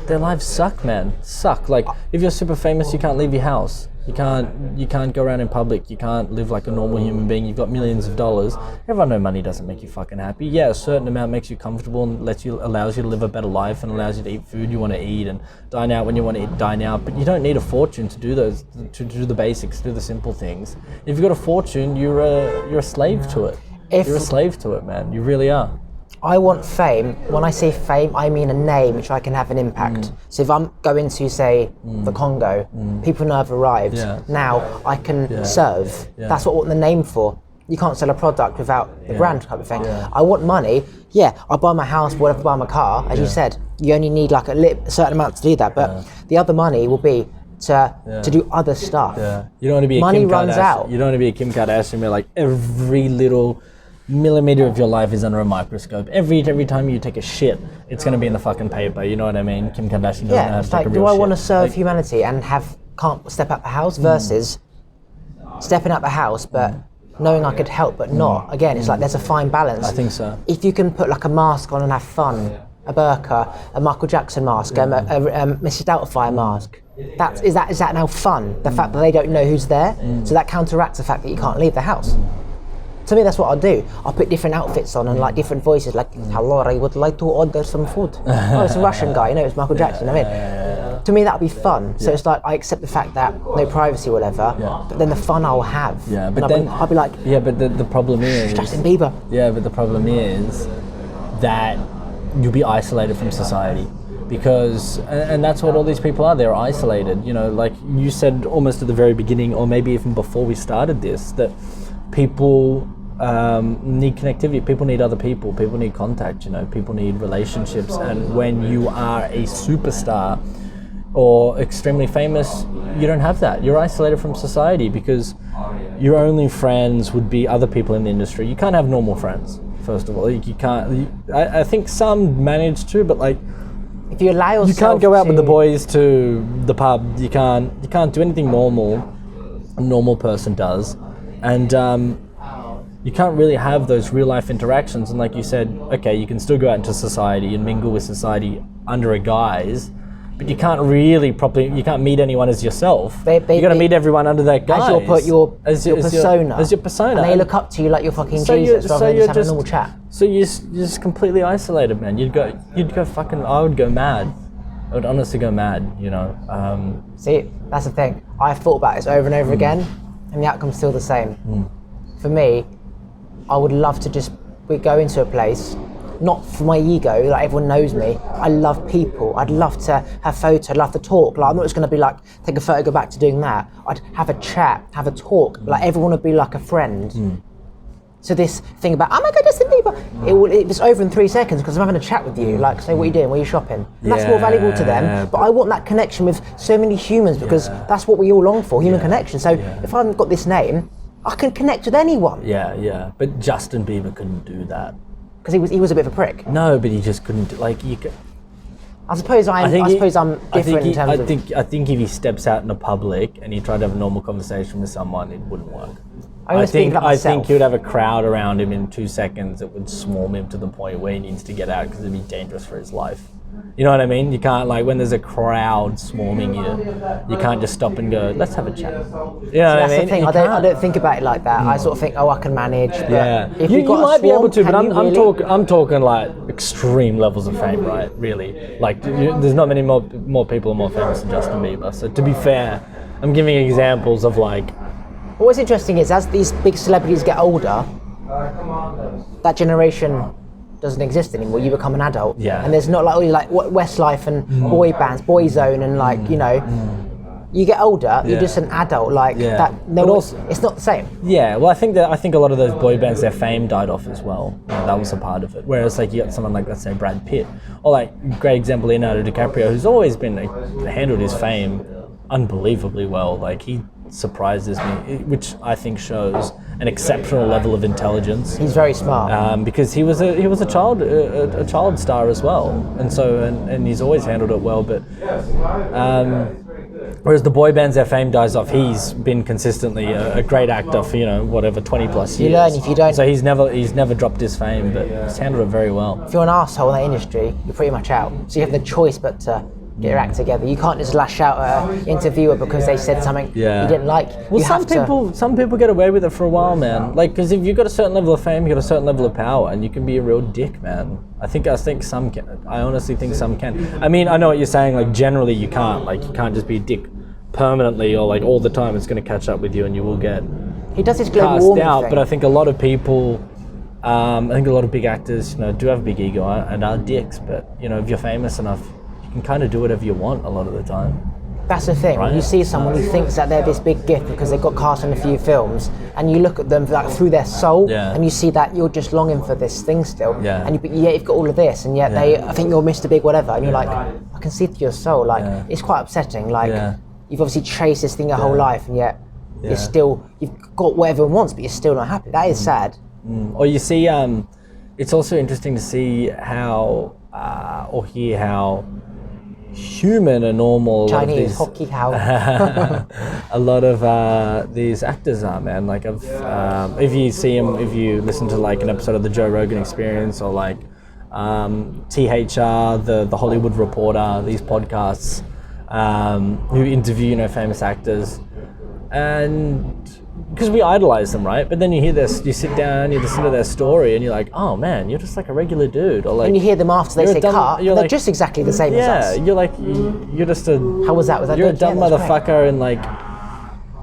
their lives suck, man. Suck. Like, if you're super famous, you can't leave your house. You can't go around in public. You can't live like a normal human being. You've got millions of dollars. Everyone knows money doesn't make you fucking happy. Yeah, a certain amount makes you comfortable and allows you to live a better life and allows you to eat food you want to eat and dine out when you want to dine out. But you don't need a fortune to do those, to do the basics, to do the simple things. If you've got a fortune, you're a slave to it. You're a slave to it, man. You really are. I want fame. When I say fame, I mean a name which I can have an impact. So if I'm going to, say, the Congo, people know I've arrived. Now I can serve. That's what I want the name for. You can't sell a product without the brand type of thing. I want money. I buy my house, whatever, buy my car. As you said, you only need like a certain amount to do that. But the other money will be to do other stuff. You don't want to be money a Kim runs Kardashian. out. You don't want to be a Kim Kardashian where, like, every little millimeter of your life is under a microscope. Every time you take a shit, it's going to be in the fucking paper. You know what I mean? Kim Kardashian doesn't know how to it's take like, a real do I shit. want to serve humanity and can't step out the house versus stepping out the house, but knowing I could help, but not. Again, it's like there's a fine balance. I think so. If you can put like a mask on and have fun, a burqa, a Michael Jackson mask, a Mrs. Doubtfire mask, is that now fun? The fact that they don't know who's there, so that counteracts the fact that you can't leave the house. To me, that's what I'll do. I'll put different outfits on and like different voices, like, hello, I would like to order some food. Oh, it's a Russian guy, it's Michael Jackson, To me, that'll be fun. So it's like, I accept the fact that no privacy or whatever, but then the fun I'll have. Yeah, but then I'll be like, but the problem is Justin Bieber. Yeah, but the problem is that you'll be isolated from society. Because, and that's what all these people are, they're isolated. Like you said almost at the very beginning, or maybe even before we started this, that people need connectivity, people need other people need contact, people need relationships. And when you are a superstar or extremely famous, you don't have that. You're isolated from society because your only friends would be other people in the industry. You can't have normal friends, first of all. You can't, I think some manage to, but like, if you allow yourself, you can't go out with the boys to the pub. You can't do anything normal a normal person does, and you can't really have those real life interactions. And like you said, okay, you can still go out into society and mingle with society under a guise, but you can't really you can't meet anyone as yourself. You got to meet everyone under that guise. As your persona. As your persona. And they look up to you like you're fucking Jesus rather than just having a normal chat. So you're just completely isolated, man. You'd go fucking, I would go mad. I would honestly go mad, See, that's the thing. I've thought about this over and over again, and the outcome's still the same. For me, I would love to just go into a place, not for my ego, like everyone knows me. I love people. I'd love to have photos, I'd love to talk. Like, I'm not just going to be like, take a photo, go back to doing that. I'd have a chat, have a talk. Like, everyone would be like a friend. So this thing about, oh my God, Justin Bieber, it's over in 3 seconds because I'm having a chat with you. Like, say, what are you doing? Where are you shopping? And that's more valuable to them. But I want that connection with so many humans because that's what we all long for, human connection. So if I've got this name, I can connect with anyone. Yeah. But Justin Bieber couldn't do that. Because he was a bit of a prick. No, but he just couldn't. I suppose I'm different in terms of. I think if he steps out in the public and he tried to have a normal conversation with someone, it wouldn't work. I think he would have a crowd around him in 2 seconds that would swarm him to the point where he needs to get out because it'd be dangerous for his life. You know what I mean? You can't, like, when there's a crowd swarming you can't just stop and go, let's have a chat. You know what I mean? That's the thing. I don't think about it like that. I sort of think, I can manage. But if you might be able to, but I'm talking like extreme levels of fame, right? Really, like there's not many more people more famous than Justin Bieber. So to be fair, I'm giving examples of like. What's interesting is as these big celebrities get older, that generation doesn't exist anymore. You become an adult, and there's not like Westlife and boy bands, Boyzone, and you get older, you're just an adult that. It's not the same. Yeah, well, I think a lot of those boy bands, their fame died off as well. That was a part of it. Whereas like you got someone like, let's say, Brad Pitt, or like great example Leonardo DiCaprio, who's always been handled his fame unbelievably well. Like he surprises me, which I think shows an exceptional level of intelligence. He's very smart because he was a child star as well, and so and he's always handled it well. But whereas the boy bands, their fame dies off, he's been consistently a great actor for 20 plus years. You learn if you don't. So he's never dropped his fame, but he's handled it very well. If you're an arsehole in that industry, you're pretty much out. So you have the choice but to get your act together. You can't just lash out at an interviewer because they said something you didn't like. Well, some people get away with it for a while, man. Like, because if you've got a certain level of fame, you've got a certain level of power, and you can be a real dick, man. I think some can. I honestly think some can. I mean, I know what you're saying. Like, generally, you can't. Like, you can't just be a dick permanently or like all the time. It's going to catch up with you, and you will get. He does his global cast warming out. thing. But I think a lot of people. I think a lot of big actors, do have a big ego and are dicks. But if you're famous enough, you can kind of do whatever you want a lot of the time. That's the thing. Right? When you see someone who thinks that they're this big gift because they've got cast in a few films, and you look at them like through their soul, and you see that you're just longing for this thing still, and you've got all of this, and yet I think you're Mr. Big whatever, and you're like, I can see through your soul. Like it's quite upsetting. Like you've obviously chased this thing your whole life, and yet you've got what everyone wants, but you're still not happy. That is sad. Or you see, it's also interesting to see how, or hear how human and normal Chinese hockey cow. a lot of these actors are, man. Like, if you see them, if you listen to like an episode of the Joe Rogan Experience, or like THR, the Hollywood Reporter, these podcasts who interview, famous actors, and because we idolize them, right? But then you hear this, you sit down, you listen to their story, and you're like, oh man, you're just like a regular dude. Or like, and you hear them after they say cut, they're like, just exactly the same as us. Yeah, you're like, you're just a... How was that? Was that You're good? a dumb motherfucker, and like,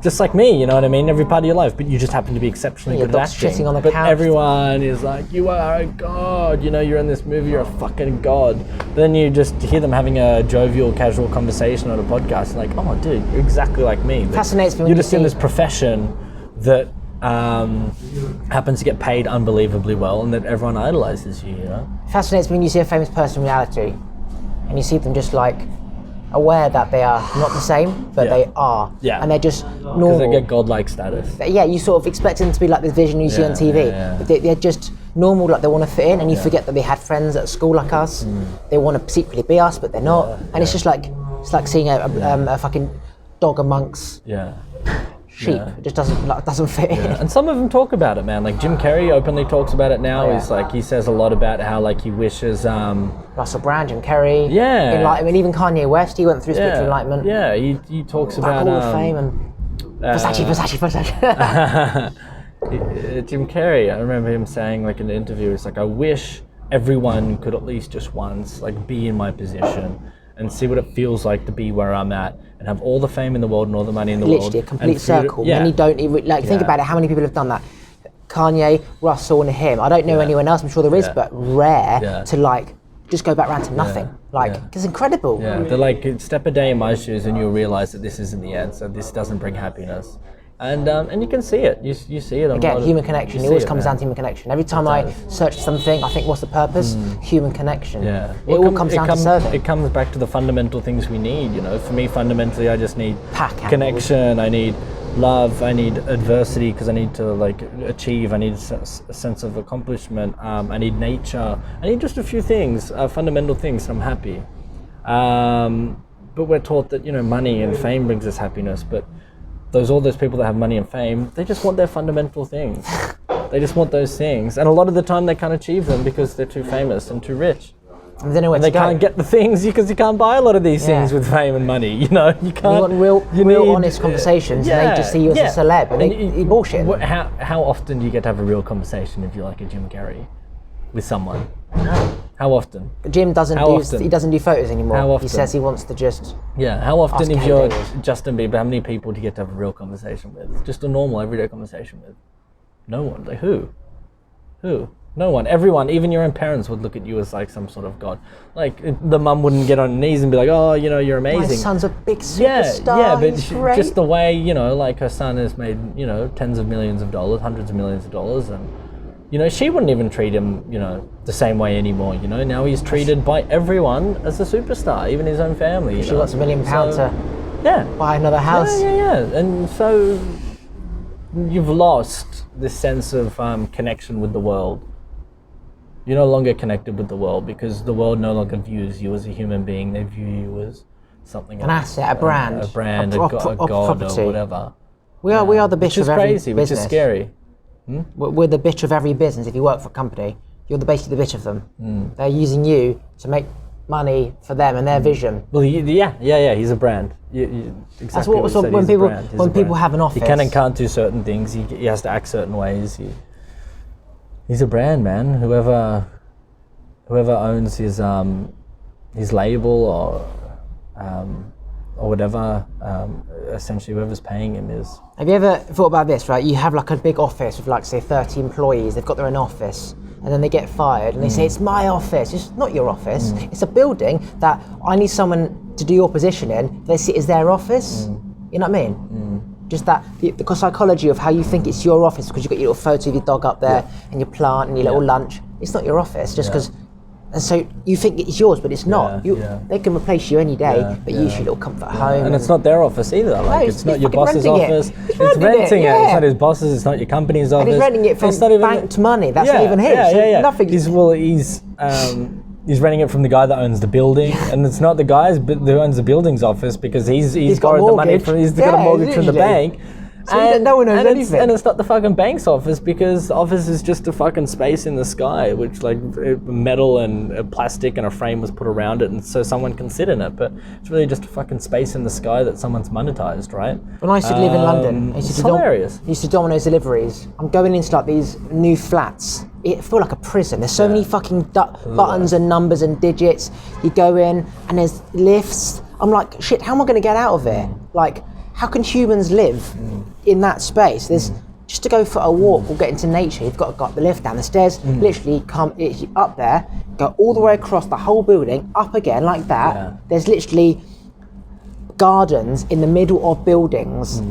just like me, you know what I mean? Every part of your life, but you just happen to be exceptionally good at acting. Shitting on the but couch. Everyone is like, you are a god, you're in this movie, you're a fucking god. But then you just hear them having a jovial, casual conversation on a podcast, like, oh dude, you're exactly like me. But fascinates me when you're just in this profession that happens to get paid unbelievably well, and that everyone idolizes you, Fascinates me when you see a famous person in reality, and you see them just like aware that they are not the same, but they are. Yeah. And they're just normal. Because they get godlike status. Yeah, you sort of expect them to be like this vision you see on TV, but they're just normal, like they want to fit in, and you forget that they had friends at school like us. They want to secretly be us, but they're not. And it's just like, it's like seeing a fucking dog amongst sheep. It just doesn't fit in. And some of them talk about it, man. Like Jim Carrey openly talks about it now. He's like, he says a lot about how like he wishes Russell Brand, Jim Carrey, enlightenment, even Kanye West, he went through spiritual enlightenment. Yeah, he talks about Hall of Fame and Versace. Jim Carrey, I remember him saying like in an interview, it's like, I wish everyone could at least just once like be in my position and see what it feels like to be where I'm at and have all the fame in the world and all the money in the world. Literally a complete circle. Many don't even, think about it, how many people have done that? Kanye, Russell and him. I don't know anyone else, I'm sure there is, but rare to like just go back around to nothing. It's incredible. Yeah, they're like, step a day in my shoes and you'll realize that this isn't the answer. This doesn't bring happiness. And you can see it. You see it. Again, human connection. It always comes down to human connection. Every time I search for something, I think, what's the purpose? Human connection. Yeah. It all comes down to serving. It comes back to the fundamental things we need. For me, fundamentally, I just need connection. I need love. I need adversity because I need to like achieve. I need a sense of accomplishment. I need nature. I need just a few things, fundamental things, and I'm happy. But we're taught that money and fame brings us happiness, but all those people that have money and fame, they just want their fundamental things. They just want those things. And a lot of the time they can't achieve them because they're too famous and too rich. And they can't get the things because you can't buy a lot of these things with fame and money. You can't. You want real honest conversations, and they just see you as a celeb, and they bullshit. How often do you get to have a real conversation if you're like a Jim Carrey with someone? No. How often? Jim doesn't do photos anymore. How often? He says he wants to just... Yeah, how often if you're Justin Bieber, how many people do you get to have a real conversation with? Just a normal, everyday conversation with? No one. Like who? No one. Everyone, even your own parents would look at you as like some sort of god. Like the mum wouldn't get on her knees and be like, oh, you're amazing. My son's a big superstar. Yeah, but just the way, like her son has made, tens of millions of dollars, hundreds of millions of dollars, and she wouldn't even treat him, the same way anymore. Now he's treated by everyone as a superstar, even his own family. She wants £1 million to buy another house. Yeah. And so you've lost this sense of connection with the world. You're no longer connected with the world because the world no longer views you as a human being. They view you as something an asset, a brand, a god or whatever. We are the bitch of every business. Which is scary. We're the bitch of every business. If you work for a company, you're basically the bitch of them. They're using you to make money for them and their vision. Well, he's a brand. Exactly. That's what when people have an office. He can and can't do certain things. He has to act certain ways. He's a brand, man. Whoever owns his label or whatever, essentially whoever's paying him is. Have you ever thought about this, right? You have like a big office with like say 30 employees, they've got their own office, and then they get fired and they say, it's my office. It's not your office. It's a building that I need someone to do your position in. They see it as their office. You know what I mean? Just that, the psychology of how you think it's your office because you've got your little photo of your dog up there and your plant and your little lunch. It's not your office just because And so you think it's yours, but it's not. They can replace you any day, but use your little comfort home. And it's not their office either. Like, No, it's not he's your boss's office. It's renting it. It's not his boss's. It's not your company's office. And he's renting it from banked money. That's not even his. Nothing. He's renting it from the guy that owns the building, and it's not the guy who owns the building's office because he's borrowed the money from. He's got a mortgage from the bank. So no one knows anything. And it's not the fucking bank's office because the office is just a fucking space in the sky, which like metal and plastic and a frame was put around it, and so someone can sit in it. But it's really just a fucking space in the sky that someone's monetized, right? When I used to live in London, I used to Domino's deliveries. I'm going into like these new flats. It feel like a prison. There's so many fucking buttons and numbers and digits. You go in and there's lifts. I'm like, shit, how am I going to get out of it? Like, how can humans live in that space? There's just to go for a walk or get into nature, you've got to go up the lift, down the stairs, literally come up there, go all the way across the whole building, up again like that. Yeah. There's literally gardens in the middle of buildings.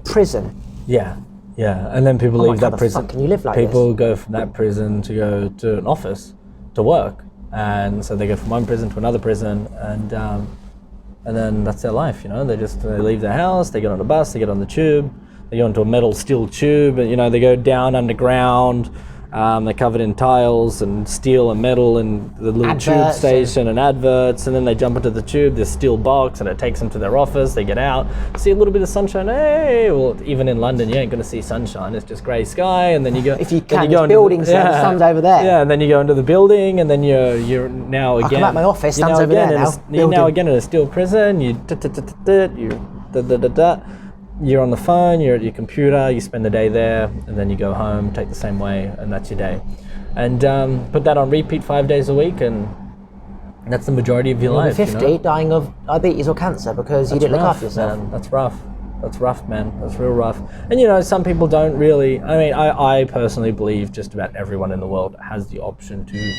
Prison. Yeah. Yeah, and then people leave that prison. Fuck can you live like people go from that prison to go to an office to work, and so they go from one prison to another prison, and then that's their life. You know, they leave their house, they get on a bus, they get on the tube, they go into a metal steel tube, and they go down underground. They're covered in tiles and steel and metal and the little tube station and adverts, and then they jump into the tube, this steel box, and it takes them to their office. They get out, see a little bit of sunshine. Hey, well, even in London, you ain't going to see sunshine. It's just grey sky, and then you go. If you can, there's buildings, the sun's over there. Yeah, and then you go into the building, and then you're now again. I come out my office, sun's over there now. You're now again in a steel prison. You're on the phone, you're at your computer, you spend the day there, and then you go home, take the same way, and that's your day. And put that on repeat 5 days a week, and that's the majority of your life. 50, dying of diabetes or cancer because you didn't look after yourself. Man. That's rough. That's rough, man. That's real rough. And some people don't really. I mean, I personally believe just about everyone in the world has the option to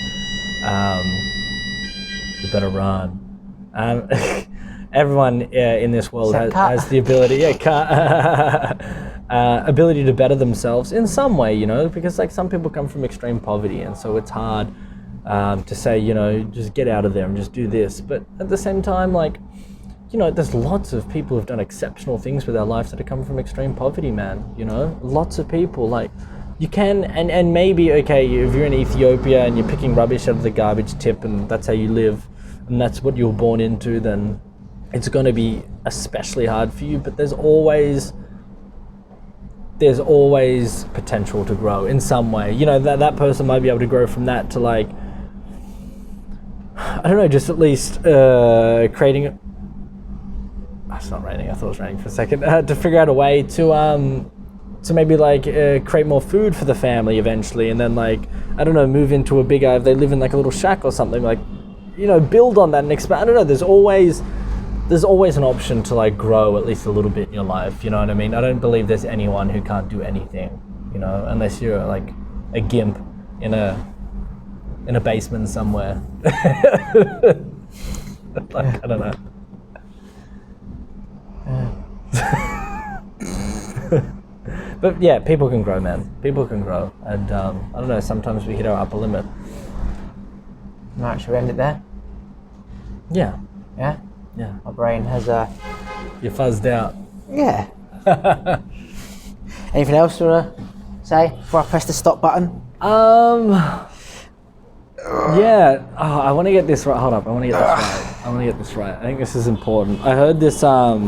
better run. Everyone in this world has the ability, ability to better themselves in some way, because like some people come from extreme poverty, and so it's hard to say, just get out of there and just do this. But at the same time, like, there's lots of people who've done exceptional things with their lives that have come from extreme poverty, man. Lots of people. Like, you can, and maybe, okay, if you're in Ethiopia and you're picking rubbish out of the garbage tip and that's how you live, and that's what you were born into, then it's going to be especially hard for you. But there's always potential to grow in some way. That person might be able to grow from that to, like, I don't know, just at least creating. It's not raining. I thought it was raining for a second. To figure out a way to maybe like create more food for the family eventually, and then, like, I don't know, move into a bigger. If they live in like a little shack or something, like, build on that and expand. I don't know. There's always an option to, like, grow at least a little bit in your life. You know what I mean? I don't believe there's anyone who can't do anything. Unless you're like a gimp in a basement somewhere. Like, I don't know. But yeah, people can grow, man. People can grow, and I don't know. Sometimes we hit our upper limit. Right, should we end it there? Yeah. Yeah. Yeah. My brain has You're fuzzed out. Yeah. Anything else you wanna say before I press the stop button? Yeah. Oh, I want to get this right. Hold up. I want to get this right. I think this is important. I heard this. I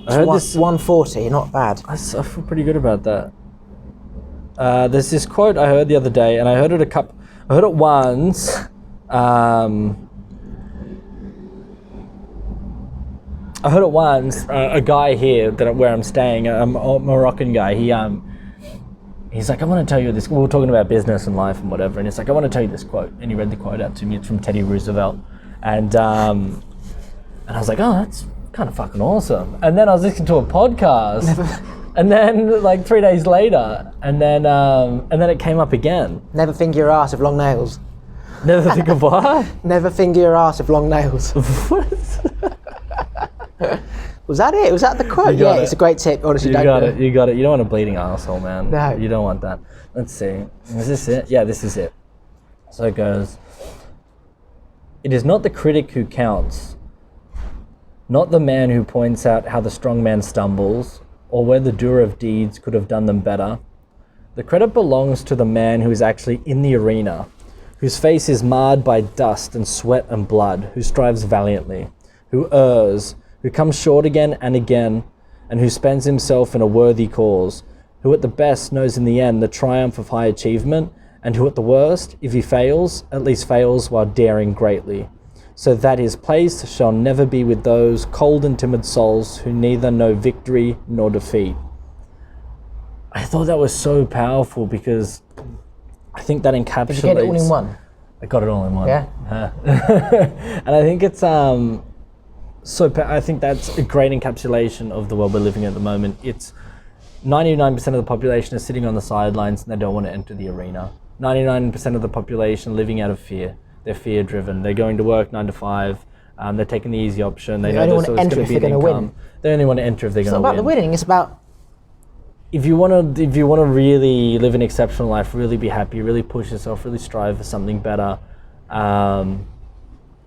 heard this 140. Not bad. I feel pretty good about that. There's this quote I heard the other day, and I heard it once. I heard it once. A guy here where I'm staying, a Moroccan guy. He's like, I want to tell you this. We were talking about business and life and whatever, and he's like, I want to tell you this quote. And he read the quote out to me. It's from Teddy Roosevelt, and I was like, oh, that's kind of fucking awesome. And then I was listening to a podcast, and then like 3 days later, and then it came up again. Never finger your ass with long nails. Never think of what? Never finger your ass with long nails. What? Was that it? Was that the quote? Yeah, it's a great tip. Honestly, you got it. You got it. You don't want a bleeding asshole, man. No. You don't want that. Let's see. Is this it? Yeah, this is it. So it goes, it is not the critic who counts, not the man who points out how the strong man stumbles, or where the doer of deeds could have done them better. The credit belongs to the man who is actually in the arena, whose face is marred by dust and sweat and blood, who strives valiantly, who errs, who comes short again and again, and who spends himself in a worthy cause, who at the best knows in the end the triumph of high achievement, and who at the worst, if he fails, at least fails while daring greatly, so that his place shall never be with those cold and timid souls who neither know victory nor defeat. I thought that was so powerful because I think that encapsulates... Did you get it all in one? I got it all in one. Yeah. And I think it's I think that's a great encapsulation of the world we're living in at the moment. It's 99% of the population is sitting on the sidelines and they don't want to enter the arena. 99% of the population living out of fear. They're fear driven. They're going to work 9 to 5. They're taking the easy option. They know there's always going to be an income. They only want to enter if they're going to win. It's not about the winning. It's about... If you want to really live an exceptional life, really be happy, really push yourself, really strive for something better, then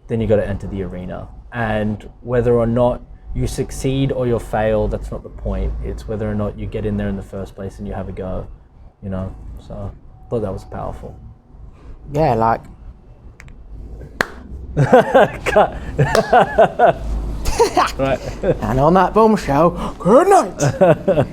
you got to enter the arena. And whether or not you succeed or you fail, that's not the point. It's whether or not you get in there in the first place and you have a go, you know. So I thought that was powerful. Yeah, like... Right. And on that bombshell, good night.